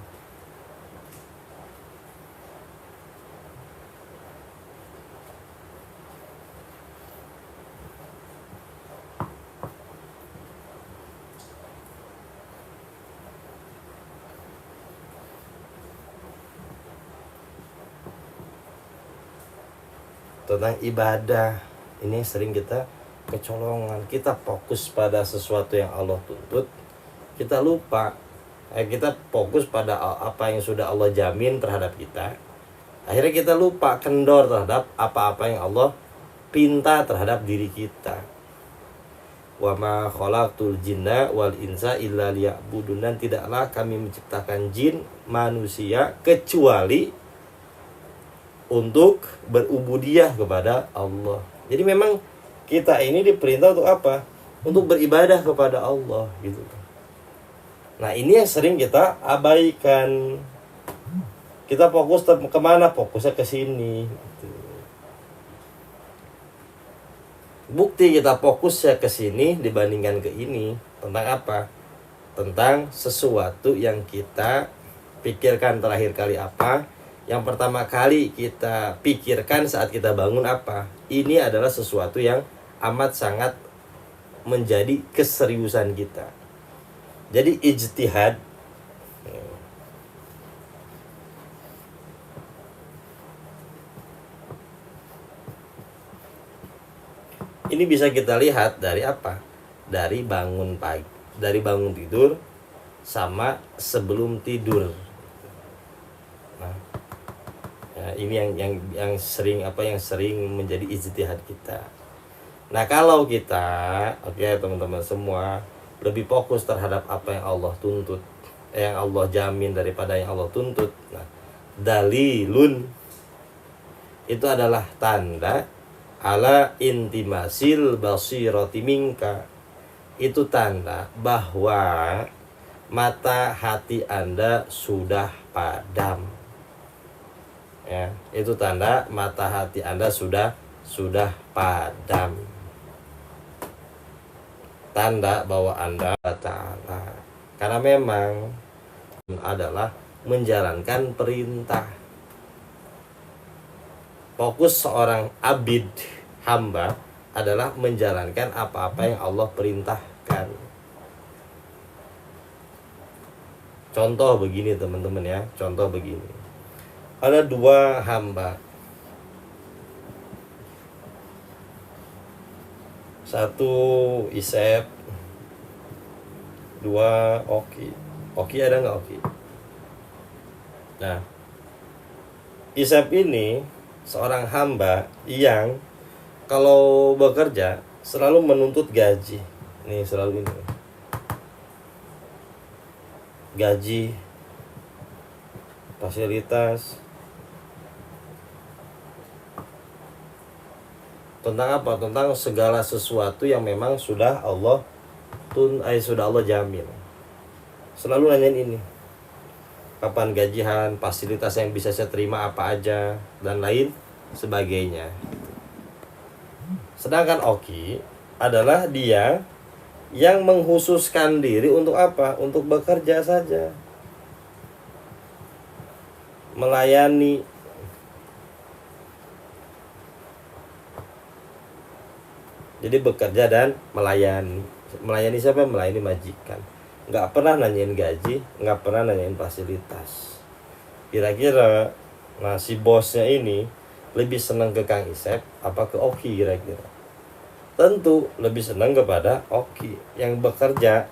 Tentang ibadah, ini sering kita kecolongan. Kita fokus pada sesuatu yang Allah tuntut, kita lupa. Kita fokus pada apa yang sudah Allah jamin terhadap kita. Akhirnya kita lupa, kendor terhadap apa-apa yang Allah pinta terhadap diri kita. Wa ma khalaqtul jinna wal insa illa liya'budun. Dan tidaklah kami menciptakan jin, manusia, kecuali untuk berubudiyah kepada Allah. Jadi memang kita ini diperintah untuk apa? Untuk beribadah kepada Allah gitu. Nah ini yang sering kita abaikan. Kita fokus kemana? Fokusnya ke sini gitu. Bukti kita fokus ya ke sini dibandingkan ke ini. Tentang apa? Tentang sesuatu yang kita pikirkan terakhir kali apa. Yang pertama kali kita pikirkan saat kita bangun apa. Ini adalah sesuatu yang amat sangat menjadi keseriusan kita. Jadi ijtihad ini bisa kita lihat dari apa? Dari bangun pagi, dari bangun tidur sama sebelum tidur. Nah, ya, ini yang sering yang sering menjadi ijtihad kita. Nah, kalau kita teman-teman semua lebih fokus terhadap apa yang Allah tuntut, yang Allah jamin daripada yang Allah tuntut. Nah, dalilun itu adalah tanda ala intimasil basirati minka. Itu tanda bahwa mata hati Anda sudah padam. Ya, itu tanda mata hati Anda sudah padam. Tanda bahwa Anda Ta'ala. Karena memang adalah menjalankan perintah. Fokus seorang abid, hamba, adalah menjalankan apa-apa yang Allah perintahkan. Contoh begini teman-teman ya, contoh begini. Ada dua hamba. Satu Isep, dua Oki. Oki ada nggak Oki? Nah, Isep ini seorang hamba yang kalau bekerja selalu menuntut gaji. Nih selalu ini. Gaji, fasilitas. Tentang apa? Tentang segala sesuatu yang memang sudah Allah jamin. Selalu nanyain ini. Kapan gajian, fasilitas yang bisa saya terima apa aja, dan lain sebagainya. Sedangkan Oki adalah dia yang menghususkan diri untuk apa? Untuk bekerja saja. Melayani. Jadi bekerja dan melayani. Melayani siapa? Melayani majikan. Nggak pernah nanyain gaji, nggak pernah nanyain fasilitas. Kira-kira si bosnya ini lebih senang ke Kang Isep apa ke Oki kira-kira? Tentu lebih senang kepada Oki yang bekerja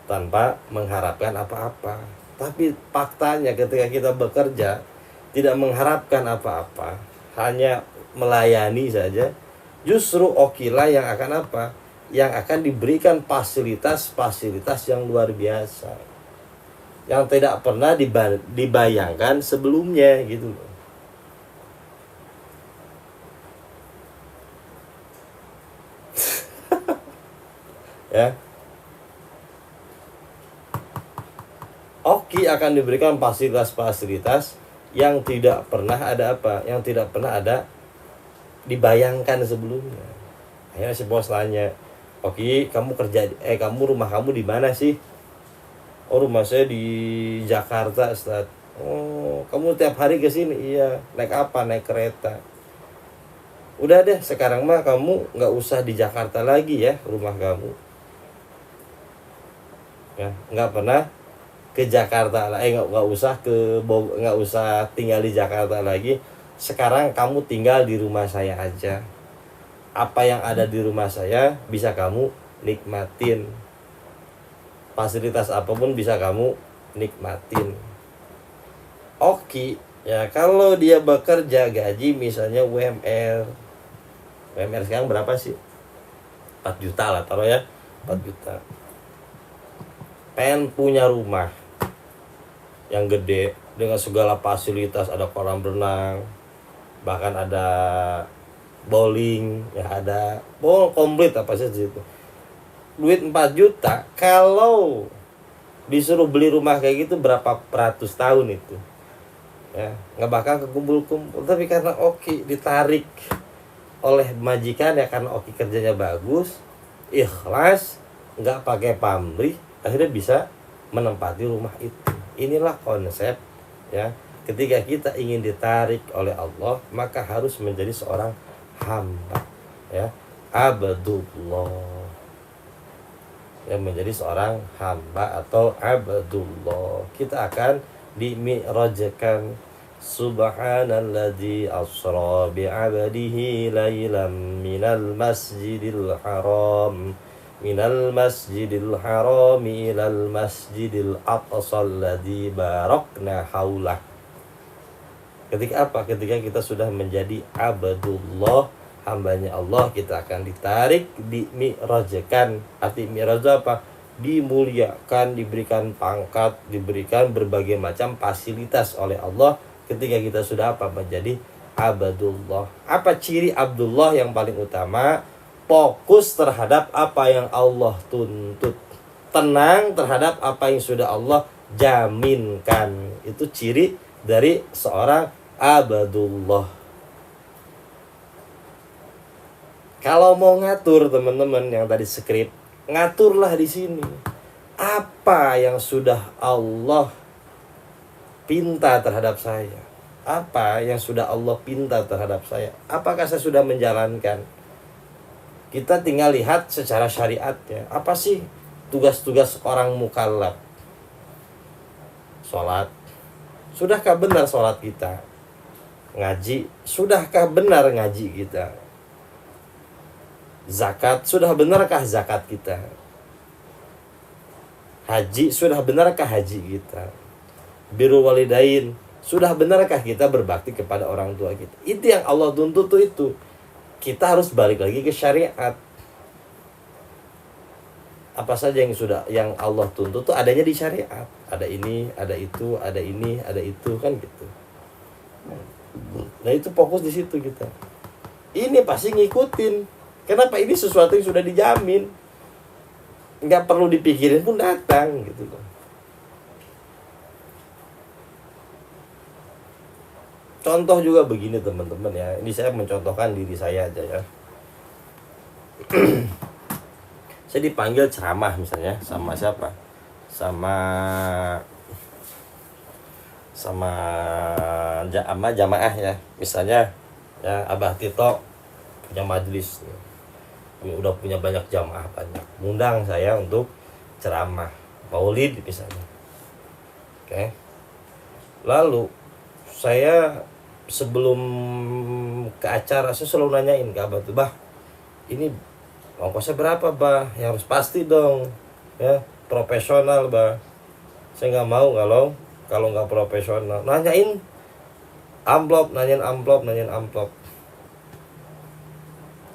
tanpa mengharapkan apa-apa. Tapi faktanya ketika kita bekerja tidak mengharapkan apa-apa, hanya melayani saja, justru Okilah yang akan apa? Yang akan diberikan fasilitas-fasilitas yang luar biasa, yang tidak pernah dibayangkan sebelumnya gitu loh. Ya, Oki akan diberikan fasilitas-fasilitas yang tidak pernah ada apa? Yang tidak pernah ada dibayangkan sebelumnya. Akhirnya si bos nanya, Oki, kamu rumah kamu di mana sih? Oh, rumah saya di Jakarta, Ustaz. Oh, kamu tiap hari ke sini? Iya. Naik apa? Naik kereta. Udah deh, sekarang mah kamu nggak usah di Jakarta lagi ya, rumah kamu. Ya, nggak pernah ke Jakarta lah, nggak usah tinggal di Jakarta lagi. Sekarang kamu tinggal di rumah saya aja. Apa yang ada di rumah saya bisa kamu nikmatin. Fasilitas apapun bisa kamu nikmatin. Oki, ya kalau dia bekerja gaji misalnya UMR sekarang berapa sih? 4 juta lah taruh ya, 4 juta. Pengen punya rumah yang gede dengan segala fasilitas, ada kolam renang, bahkan ada bowling, ya ada komplit apa sih situ. Duit 4 juta kalau disuruh beli rumah kayak gitu berapa ratus tahun itu. Ya, nggak bakal kekumpul-kumpul, tapi karena Oki ditarik oleh majikan ya karena Oki kerjanya bagus, ikhlas, nggak pakai pamrih, akhirnya bisa menempati rumah itu. Inilah konsep ya. Ketika kita ingin ditarik oleh Allah, maka harus menjadi seorang hamba ya, abdullah. Yang menjadi seorang hamba atau abdullah. Kita akan dimi'rajkan. Subhanalladzi asra bi'abdihi laylan minal masjidil haram ilal masjidil aqsa alladzi barakna haulah. Ketika apa? Ketika kita sudah menjadi abdullah, hambanya Allah, kita akan ditarik, dimi'rajkan. Arti mi'raj apa? Dimuliakan, diberikan pangkat, diberikan berbagai macam fasilitas oleh Allah ketika kita sudah apa? Menjadi abdullah. Apa ciri abdullah yang paling utama? Fokus terhadap apa yang Allah tuntut, tenang terhadap apa yang sudah Allah jaminkan. Itu ciri dari seorang abdullah. Kalau mau ngatur teman-teman yang tadi skrip, ngaturlah di sini. Apa yang sudah Allah pinta terhadap saya? Apa yang sudah Allah pinta terhadap saya? Apakah saya sudah menjalankan? Kita tinggal lihat secara syariatnya. Apa sih tugas-tugas orang mukallaf? Sholat. Sudahkah benar sholat kita? Ngaji. Sudahkah benar ngaji kita? Zakat. Sudah benarkah zakat kita? Haji. Sudah benarkah haji kita? Birrul walidain. Sudah benarkah kita berbakti kepada orang tua kita? Itu yang Allah tuntut itu. Kita harus balik lagi ke syariat. Apa saja yang Allah tuntut itu adanya di syariat. Ada ini, ada itu, ada ini, ada itu, kan gitu. Nah itu fokus di situ kita. Ini pasti ngikutin. Kenapa? Ini sesuatu yang sudah dijamin. Nggak perlu dipikirin pun datang gitu loh. Contoh juga begini teman-teman ya. Ini saya mencontohkan diri saya aja ya. Saya dipanggil ceramah misalnya sama siapa? Sama jamaah ya. Misalnya ya Abah Tito punya majelis, udah punya banyak jamaah banyak. Ngundang saya untuk ceramah Maulid misalnya. Oke. Lalu saya sebelum ke acara saya selalu nanyain ke Abah tuh, Bah, ini ongkosnya berapa, Bah? Ya harus pasti dong, ya profesional, Bah. Saya nggak mau kalau nggak profesional. Nanyain amplop.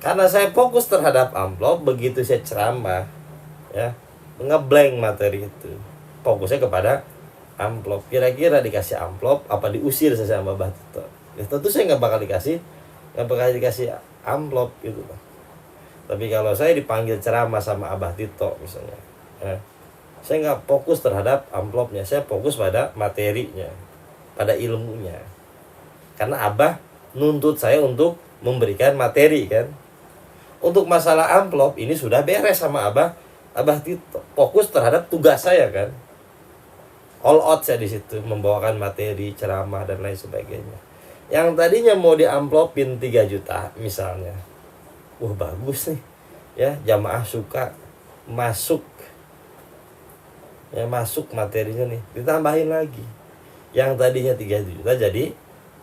Karena saya fokus terhadap amplop, begitu saya ceramah, ya ngeblank materi itu. Fokusnya kepada amplop. Kira-kira dikasih amplop apa diusir saya sama Abah Tito? Ya tentu saya nggak bakal dikasih amplop gitu. Tapi kalau saya dipanggil ceramah sama Abah Tito misalnya, ya, saya nggak fokus terhadap amplopnya, saya fokus pada materinya, pada ilmunya. Karena Abah nuntut saya untuk memberikan materi kan. Untuk masalah amplop ini sudah beres sama Abah Tito. Fokus terhadap tugas saya kan. All out saya di situ membawakan materi, ceramah dan lain sebagainya. Yang tadinya mau diamplopin 3 juta misalnya. Wah bagus nih. Ya, jamaah suka masuk. Ya, masuk materinya nih. Ditambahin lagi. Yang tadinya 3 juta jadi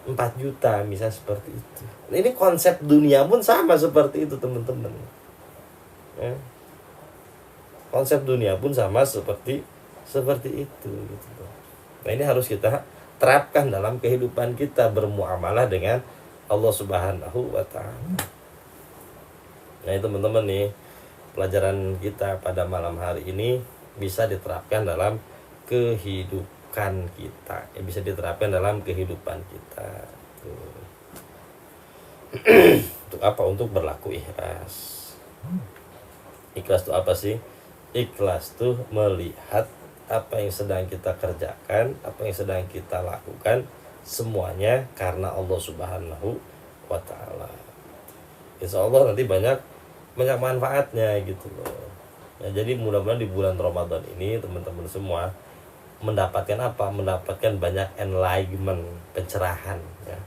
4 juta misal seperti itu. Ini konsep dunia pun sama seperti itu teman-teman. Ya. Konsep dunia pun sama seperti itu gitu. Nah ini harus kita terapkan dalam kehidupan kita bermuamalah dengan Allah Subhanahu wa Ta'ala. Nah teman-teman nih, pelajaran kita pada malam hari ini bisa diterapkan dalam kehidupan kita. Ya, bisa diterapkan dalam kehidupan kita. Untuk apa? Untuk berlaku ikhlas. Ikhlas itu apa sih? Ikhlas tuh melihat apa yang sedang kita kerjakan, apa yang sedang kita lakukan, semuanya karena Allah Subhanahu wa Ta'ala. insya Allah nanti banyak manfaatnya gitu loh. Ya, jadi mudah-mudahan di bulan Ramadan ini teman-teman semua mendapatkan apa? Mendapatkan banyak enlightenment, pencerahan ya.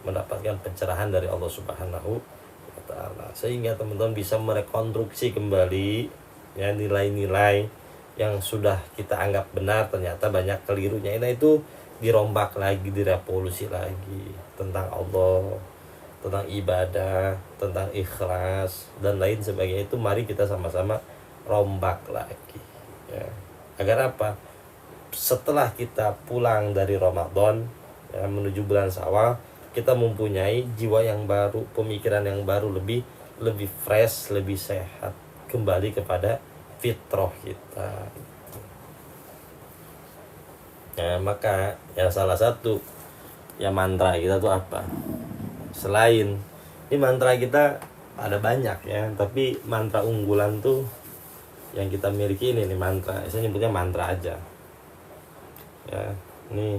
Mendapatkan pencerahan dari Allah Subhanahu wa taala. Sehingga teman-teman bisa merekonstruksi kembali ya nilai-nilai yang sudah kita anggap benar ternyata banyak kelirunya. Nah itu dirombak lagi, direvolusi lagi tentang Allah, tentang ibadah, tentang ikhlas dan lain sebagainya. Itu mari kita sama-sama rombak lagi ya. Agar apa? Setelah kita pulang dari Ramadan ya, menuju bulan Syawal, kita mempunyai jiwa yang baru, pemikiran yang baru, lebih fresh, lebih sehat, kembali kepada fitrah kita. Ya, maka ya salah satu ya mantra kita tuh apa? Selain ini mantra kita ada banyak ya, tapi mantra unggulan tuh yang kita miliki ini nih mantra. Saya nyebutnya mantra aja. Ya, ini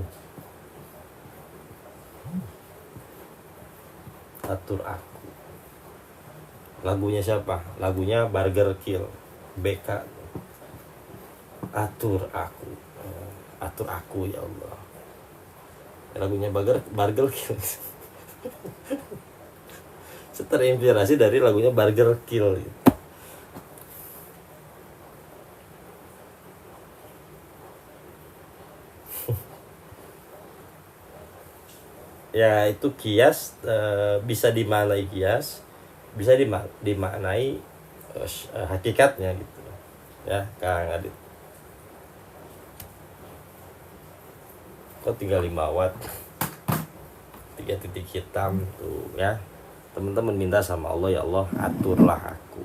atur aku. Lagunya siapa? Lagunya Burger Kill, BK. Atur aku. Atur aku ya Allah. Lagunya Burger Kill. Terinspirasi dari lagunya Burger Kill. Ya itu kias, bisa dimaknai kias, bisa dimaknai hakikatnya gitu ya Kang Adit. Kok tinggal 5 watt 3 titik hitam tuh ya. Teman-teman minta sama Allah, ya Allah aturlah aku,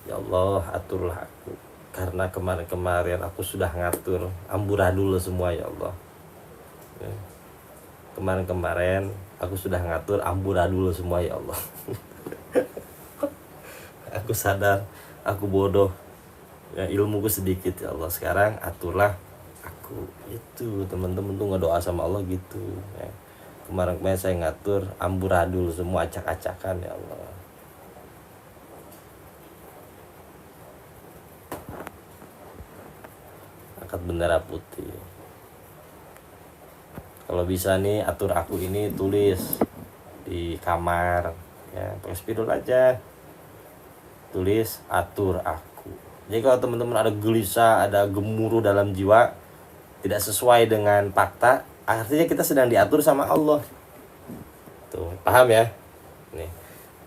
ya Allah aturlah aku, karena kemarin aku sudah ngatur amburadul semua ya Allah ya. Kemarin aku sudah ngatur amburadul semua ya Allah. Aku sadar aku bodoh ya, ilmuku sedikit ya Allah, sekarang aturlah aku. Itu teman-teman tuh ngedoa sama Allah gitu ya. Kemarin saya ngatur amburadul semua, acak-acakan ya Allah. Angkat bendera putih. Kalau bisa nih atur aku ini tulis di kamar ya, pakai spidol aja, tulis atur aku. Jadi kalau teman-teman ada gelisah, ada gemuruh dalam jiwa, tidak sesuai dengan fakta, artinya kita sedang diatur sama Allah. Tuh, paham ya? Nih,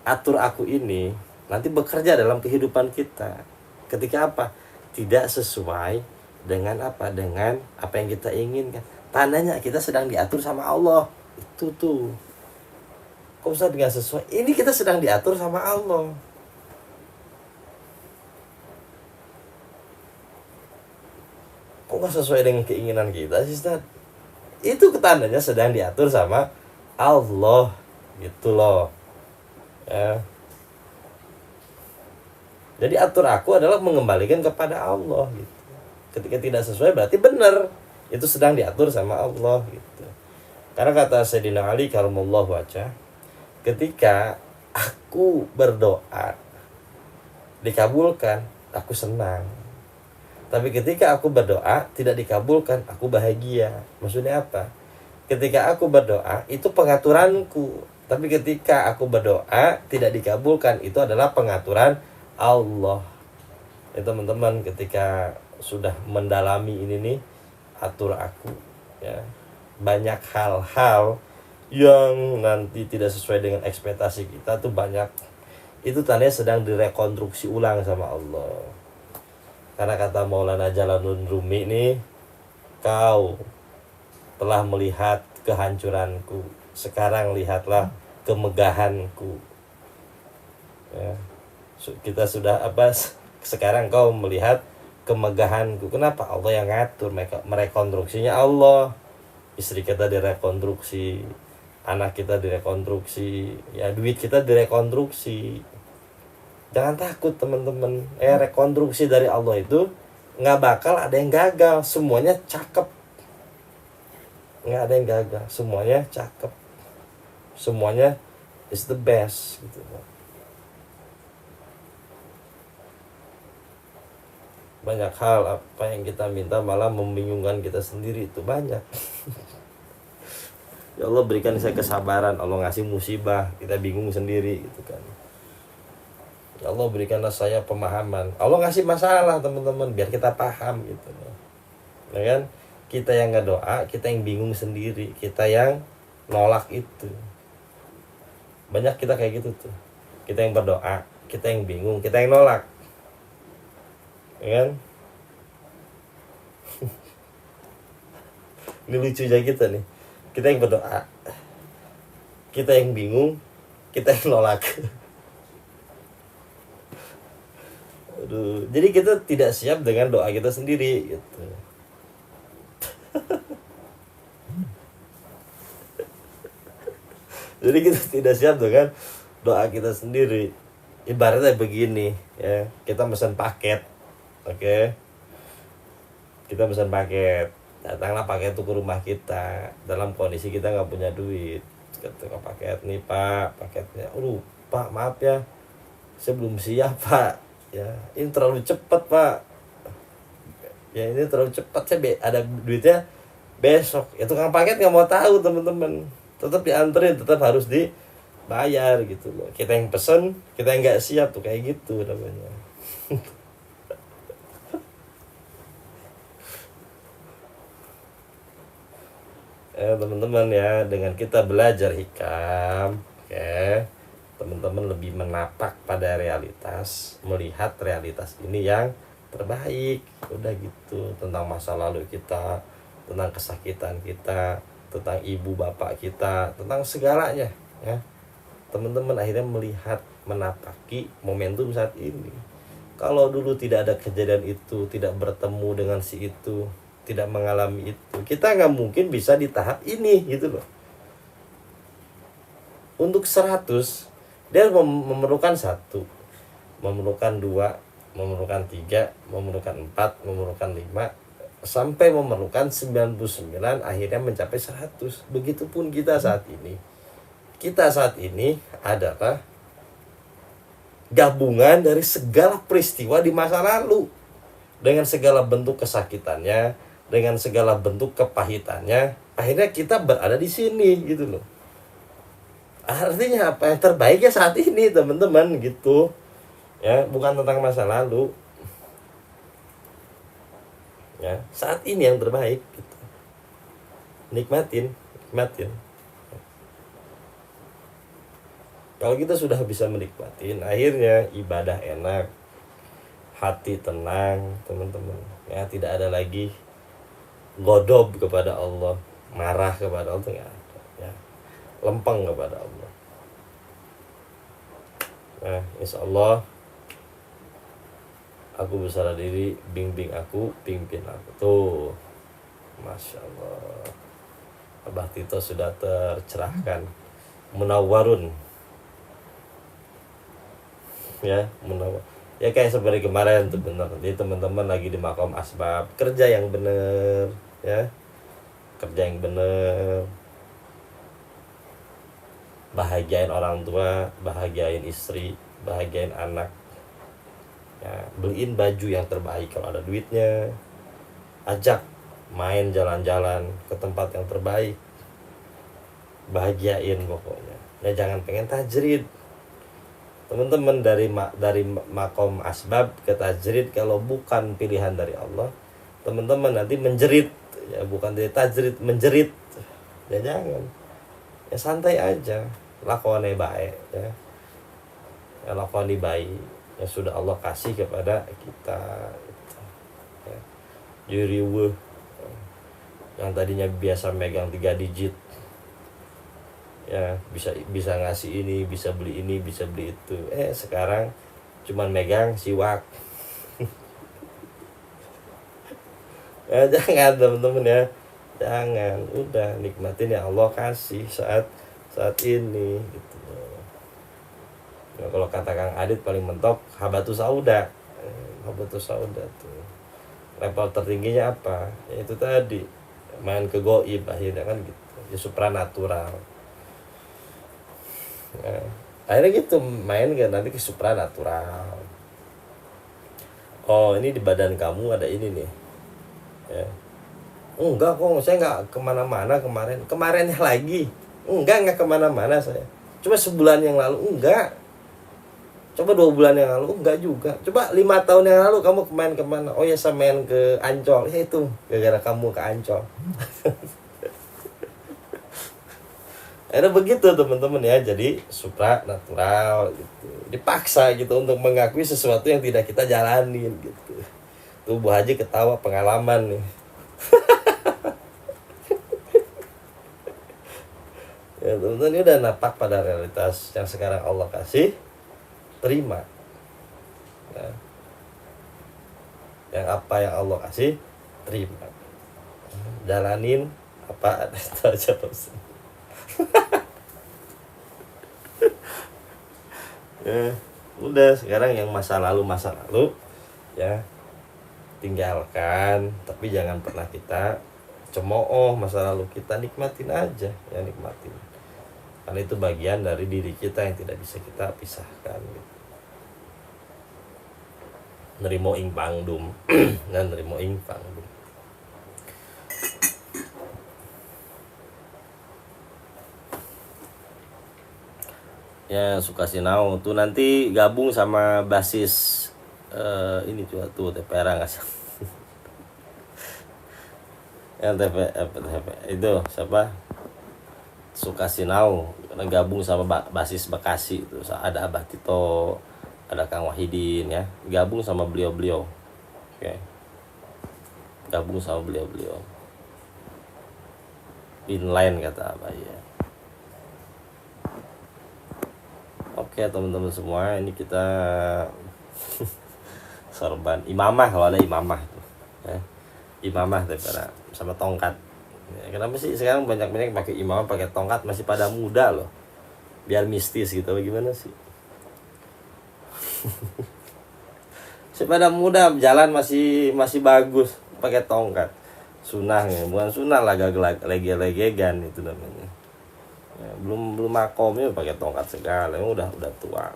atur aku ini nanti bekerja dalam kehidupan kita. Ketika apa? Tidak sesuai dengan apa? Dengan apa yang kita inginkan. Tandanya kita sedang diatur sama Allah. Itu tuh. Kok bisa nggak sesuai? Ini kita sedang diatur sama Allah. Kok nggak sesuai dengan keinginan kita sih, Ustaz? Itu tandanya sedang diatur sama Allah. Gitu loh. Ya. Jadi atur aku adalah mengembalikan kepada Allah gitu. Ketika tidak sesuai berarti benar. Itu sedang diatur sama Allah gitu. Karena kata Sayyidina Ali karamallahu wajhah, ketika aku berdoa dikabulkan, aku senang. Tapi ketika aku berdoa tidak dikabulkan, aku bahagia. Maksudnya apa? Ketika aku berdoa itu pengaturanku, tapi ketika aku berdoa tidak dikabulkan, itu adalah pengaturan Allah. Ya teman-teman, ketika sudah mendalami ini nih, atur aku ya, banyak hal-hal yang nanti tidak sesuai dengan ekspektasi kita tuh banyak. Itu tandanya sedang direkonstruksi ulang sama Allah. Karena kata Maulana Jalaluddin Rumi nih, kau telah melihat kehancuranku, sekarang lihatlah kemegahanku ya. Kita sudah apa, sekarang kau melihat kemegahanku. Kenapa? Allah yang ngatur, merekonstruksinya Allah. Istri kita direkonstruksi, anak kita direkonstruksi, ya duit kita direkonstruksi. Jangan takut teman-teman. Rekonstruksi dari Allah itu nggak bakal ada yang gagal, semuanya cakep. Nggak ada yang gagal, semuanya cakep, semuanya is the best gitu. Banyak hal apa yang kita minta malah membingungkan kita sendiri, itu banyak. Ya Allah berikan saya kesabaran, Allah ngasih musibah kita bingung sendiri gitu kan. Ya Allah berikanlah saya pemahaman, Allah ngasih masalah teman-teman biar kita paham gitu. Ya kan, kita yang nggak doa, kita yang bingung sendiri, kita yang nolak itu. Banyak kita kayak gitu tuh, kita yang berdoa, kita yang bingung, kita yang nolak, ya kan. Ini lucu aja kita nih, kita yang berdoa, kita yang bingung, kita yang nolak. Aduh, jadi kita tidak siap dengan doa kita sendiri gitu. Jadi kita tidak siap dengan doa kita sendiri. Ibaratnya begini ya, kita pesan paket, oke? Kita pesan paket, datanglah paket itu ke rumah kita dalam kondisi kita nggak punya duit. Ketika paket nih pak, paketnya, pak maaf ya, saya belum siap pak, ya ini terlalu cepat pak, ya ini terlalu cepat, saya ada duitnya besok. Ya tukang paket nggak mau tahu teman-teman, tetap dianterin, tetap harus dibayar gitu loh. Kita yang pesen, kita yang nggak siap tuh kayak gitu namanya. Teman-teman ya, dengan kita belajar hikam, teman-teman lebih menapak pada realitas, melihat realitas ini yang terbaik. Udah gitu, tentang masa lalu kita, tentang kesakitan kita, tentang ibu bapak kita, tentang segalanya ya. Teman-teman akhirnya melihat, menapaki momentum saat ini. Kalau dulu tidak ada kejadian itu, tidak bertemu dengan si itu, tidak mengalami itu, kita nggak mungkin bisa di tahap ini gitu loh. Untuk 100 dia memerlukan 1, memerlukan 2, memerlukan 3, memerlukan 4, memerlukan 5, sampai memerlukan 99, akhirnya mencapai 100. Begitupun kita saat ini. Kita saat ini adalah gabungan dari segala peristiwa di masa lalu, dengan segala bentuk kesakitannya, dengan segala bentuk kepahitannya, akhirnya kita berada di sini gitu loh. Artinya apa? Yang terbaik ya saat ini teman-teman gitu ya, bukan tentang masa lalu ya. Saat ini yang terbaik gitu. Nikmatin. Kalau kita sudah bisa menikmatin, akhirnya ibadah enak, hati tenang teman-teman ya. Tidak ada lagi godob kepada Allah, marah kepada Allah, nggak ada ya. Lempeng kepada Allah. Nah, insya Allah aku berserah diri, bimbing aku, pimpin aku. Tuh, Masya Allah, Abah Tito sudah tercerahkan, munawwarun ya, munawwar ya, kayak seperti kemarin tuh bener. Jadi teman-teman lagi di makom asbab, kerja yang bener ya, kerja yang bener, bahagiain orang tua, bahagiain istri, bahagiain anak ya. Beliin baju yang terbaik kalau ada duitnya, ajak main jalan-jalan ke tempat yang terbaik, bahagiain pokoknya ya. Jangan pengen tajrid teman-teman. Dari makom asbab ke tajrid, kalau bukan pilihan dari Allah, teman-teman nanti menjerit ya, bukan dari tajrid, menjerit ya. Jangan ya, santai aja, lakone baik ya, lakoni baik yang sudah Allah kasih kepada kita ya. Juriwe yang tadinya biasa megang 3 digit ya, bisa ngasih ini, bisa beli ini, bisa beli itu, sekarang cuman megang siwak. Ya jangan teman-teman ya, jangan, udah nikmatin ya Allah kasih saat ini gitu. Ya, kalau kata Kang Adit paling mentok habatus sauda. Habatus sauda tuh level tertingginya apa ya, itu tadi main ke goib akhirnya kan gitu ya, supranatural Nah, akhirnya gitu main kan nanti ke supranatural. Oh ini di badan kamu ada ini nih ya. Enggak kok, saya nggak kemana-mana kemarinnya lagi. Enggak kemana-mana saya. Cuma sebulan yang lalu enggak. Coba 2 bulan yang lalu enggak juga. Coba 5 tahun yang lalu kamu main kemana? Oh ya saya main ke Ancol. Ya itu gara-gara kamu ke Ancol. Ada begitu teman-teman ya. Jadi supranatural gitu. Dipaksa gitu untuk mengakui sesuatu yang tidak kita jalanin gitu. Tuh Bu Haji ketawa pengalaman nih. Ya teman-teman ini udah napak pada realitas yang sekarang Allah kasih, terima ya. Yang apa yang Allah kasih terima, jalanin apa itu aja terus. Ya, udah sekarang yang masa lalu ya tinggalkan, tapi jangan pernah kita cemooh masa lalu kita, nikmatin aja ya, nikmatin karena itu bagian dari diri kita yang tidak bisa kita pisahkan gitu. Nerimo ing pangdum dan nerimo ing pangdum. Ya Sukasinau tuh nanti gabung sama basis ini juga tuh TPR nggak sih? Yang TP itu siapa? Sukasinau gabung sama basis Bekasi itu ada Abah Tito, ada Kang Wahidin ya, gabung sama beliau-beliau. Oke. Gabung sama beliau-beliau. Inline kata Abah ya. Oke teman-teman semua, ini kita sorban imamah, kalau ada imamah tuh ya. Imamah TPR sama tongkat. Ya, kenapa sih sekarang banyak pakai imamah pakai tongkat, masih pada muda loh, biar mistis gitu bagaimana sih? Masih pada muda, jalan masih bagus pakai tongkat, sunah ya, bukan sunah lah, lege-legegan itu namanya ya, belum makomnya pakai tongkat segala, udah tua.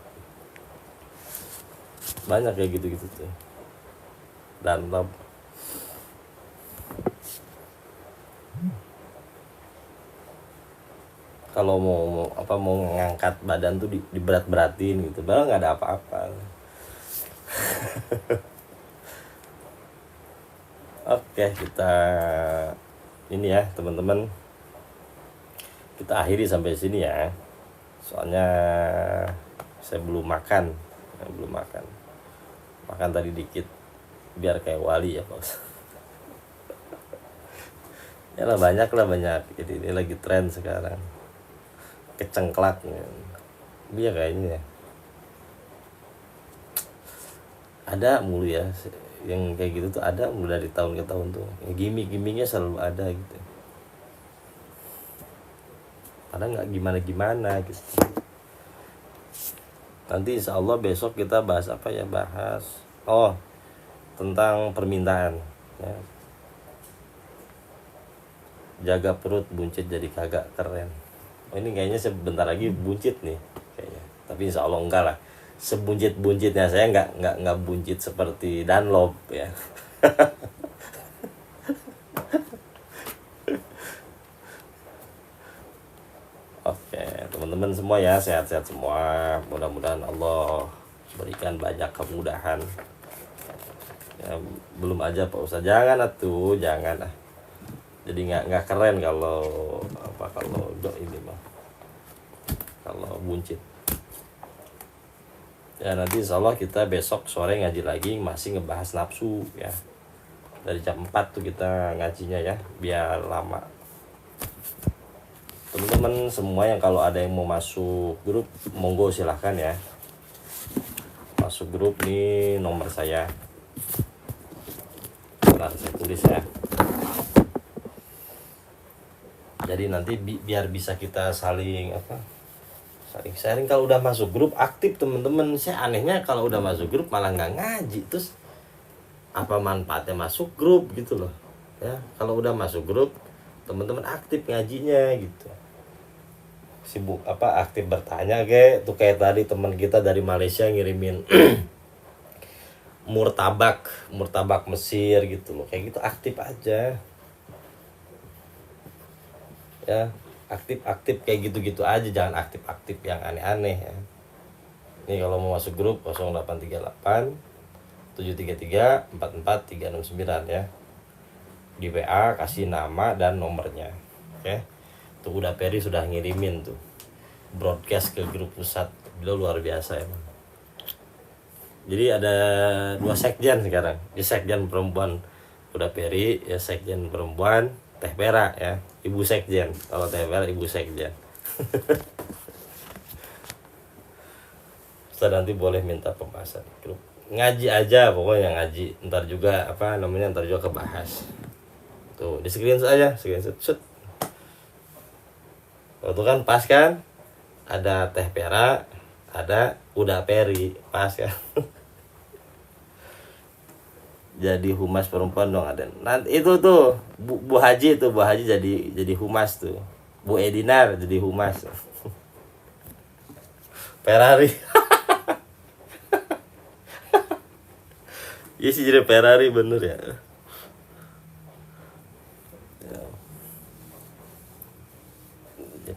Banyak kayak gitu tuh. Dan kalau mau ngangkat badan tuh diberat-beratin gitu, padahal nggak ada apa-apa. Oke, kita ini ya teman-teman, kita akhiri sampai sini ya, soalnya saya belum makan tadi dikit biar kayak wali ya Pak. Ya lah banyak, jadi ini lagi tren sekarang kecengklak dia kayaknya ada mulu ya, yang kayak gitu tuh ada mulai dari tahun ke tahun tuh ya, gimmicknya selalu ada gitu, padahal nggak gimana gitu. Nanti insya Allah besok kita bahas apa ya, tentang permintaan ya. Jaga perut buncit jadi kagak keren. Ini kayaknya sebentar lagi buncit nih kayaknya, tapi insya Allah enggak lah sebuncit-buncitnya saya, enggak buncit seperti Dunlop ya. Oke teman-teman semua ya, sehat-sehat semua, mudah-mudahan Allah berikan banyak kemudahan ya. Belum aja Pak Ustadz, jangan jadi nggak keren kalau ini mah, kalau buncit ya. Nanti insya Allah kita besok sore ngaji lagi, masih ngebahas nafsu ya, dari jam 4 tuh kita ngajinya ya, biar lama. Teman-teman semua yang kalau ada yang mau masuk grup, monggo silahkan ya, masuk grup nih, nomor saya saya tulis ya. Jadi nanti biar bisa kita saling sharing. Kalau udah masuk grup aktif teman-teman. Saya anehnya kalau udah masuk grup malah nggak ngaji, terus apa manfaatnya masuk grup gitu loh ya. Kalau udah masuk grup teman-teman aktif ngajinya gitu. sibuk aktif bertanya kayak tuh, kayak tadi teman kita dari Malaysia ngirimin murtabak Mesir gitu loh, kayak gitu aktif aja ya, aktif kayak gitu-gitu aja, jangan aktif yang aneh-aneh ya. Ini kalau mau masuk grup 0838 733 44369 ya, di WA kasih nama dan nomornya. Oke, tuh udah Peri sudah ngirimin tuh broadcast ke grup pusat, beliau luar biasa emang. Jadi ada 2 sekjen sekarang, di sekjen perempuan udah Peri ya, sekjen perempuan Teh Pera ya, ibu sekjen. Kalau Teh Pera ibu sekjen. Ustaz nanti boleh minta pembahasan grup, ngaji aja pokoknya, ngaji ntar juga ntar juga kebahas tuh, di screenshot aja, screenshot. Waktu kan pas kan, ada Teh Pera, ada udah Peri, pas kan. Jadi humas perempuan dong ada. Nanti itu tuh Bu Haji jadi humas tuh. Bu Edinar jadi humas. Ferrari. Iya sih, jadi Ferrari bener ya.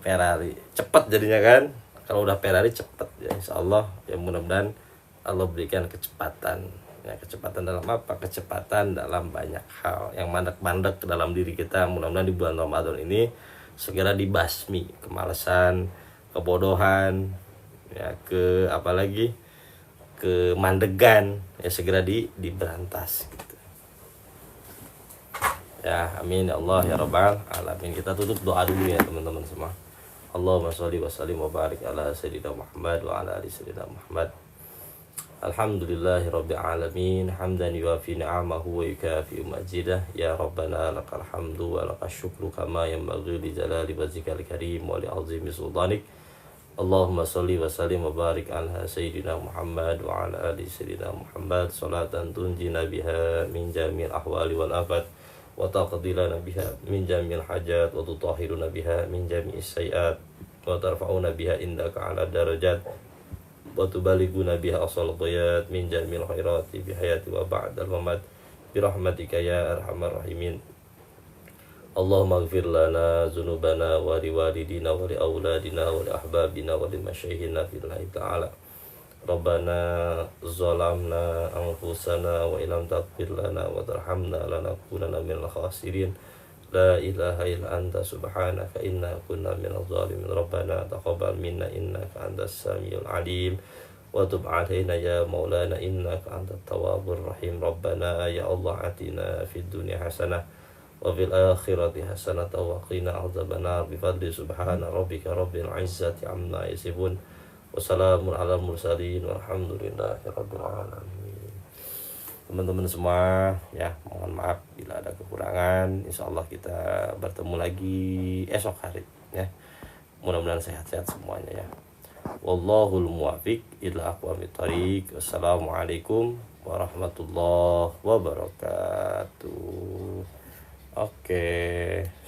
Ferrari cepet jadinya kan, kalau udah Ferrari cepet ya, insya Allah ya, mudah-mudahan Allah berikan kecepatan ya, kecepatan dalam apa, kecepatan dalam banyak hal yang mandek-mandek dalam diri kita. Mudah-mudahan di bulan Ramadan ini segera dibasmi kemalasan, kebodohan ya, apalagi kemandegan ya, segera diberantas gitu ya, amin ya Allah ya rabbal alamin. Kita tutup doa dulu ya teman-teman semua. Allahumma sholli wa sallim wa barik ala sayyidina Muhammad wa ala ali sayyidina Muhammad. Alhamdulillahi rabbil alamin, hamdan yuafi ni'amahu wa yukafi majidah. Ya Rabbana lakal hamdu wa lakal syukru kama yanbaghi li jalali wajhikal karim wa li azimi sultanik. Allahumma sholli wa sallim wa barik ala sayyidina Muhammad wa ala ali sayyidina Muhammad, salatan tunjina biha min jamil ahwali wal afat, wa taqdilana biha min jamil hajat, wa tutahhiruna biha min jami'is sayiat, wa tarfa'una biha indaka ala darajat, wa tubalighuna biha asal ghayat min jamil khairati bihayati wa ba'dal mamat birahmatika ya arhamar rahimin. Allahumma ighfir lana dzunubana wa liwalidina wa li auladina wa li ahbabina wa li masyayikhina fillahi ta'ala. Rabbana zalamna anfusana wa illam taghfir lana wa tarhamna lanakunanna minal khasirin. La ilaha illa anta subhanaka inna kunna minadh dhalimin. Rabbana taqabbal minna innaka antas samiul alim wa tub alaina ya maulana innaka antat tawwabur rahim. Rabbana ya Allah atina fid dunya hasanah wa fil akhirati hasanah wa qina adzabannar bi fadli subhana rabbika rabbil izzati amma yasifun. Wassalamun ala mursalin walhamdulillahi rabbil alamin. Teman-teman semua ya, mohon maaf bila ada kekurangan. Insyaallah kita bertemu lagi esok hari ya. Mudah-mudahan sehat-sehat semuanya ya. Wallahul muwaffiq ila aqwamit thoriq. Wassalamualaikum warahmatullahi wabarakatuh. Oke,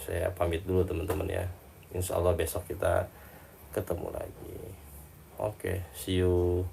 saya pamit dulu teman-teman ya. Insyaallah besok kita ketemu lagi. Oke, see you.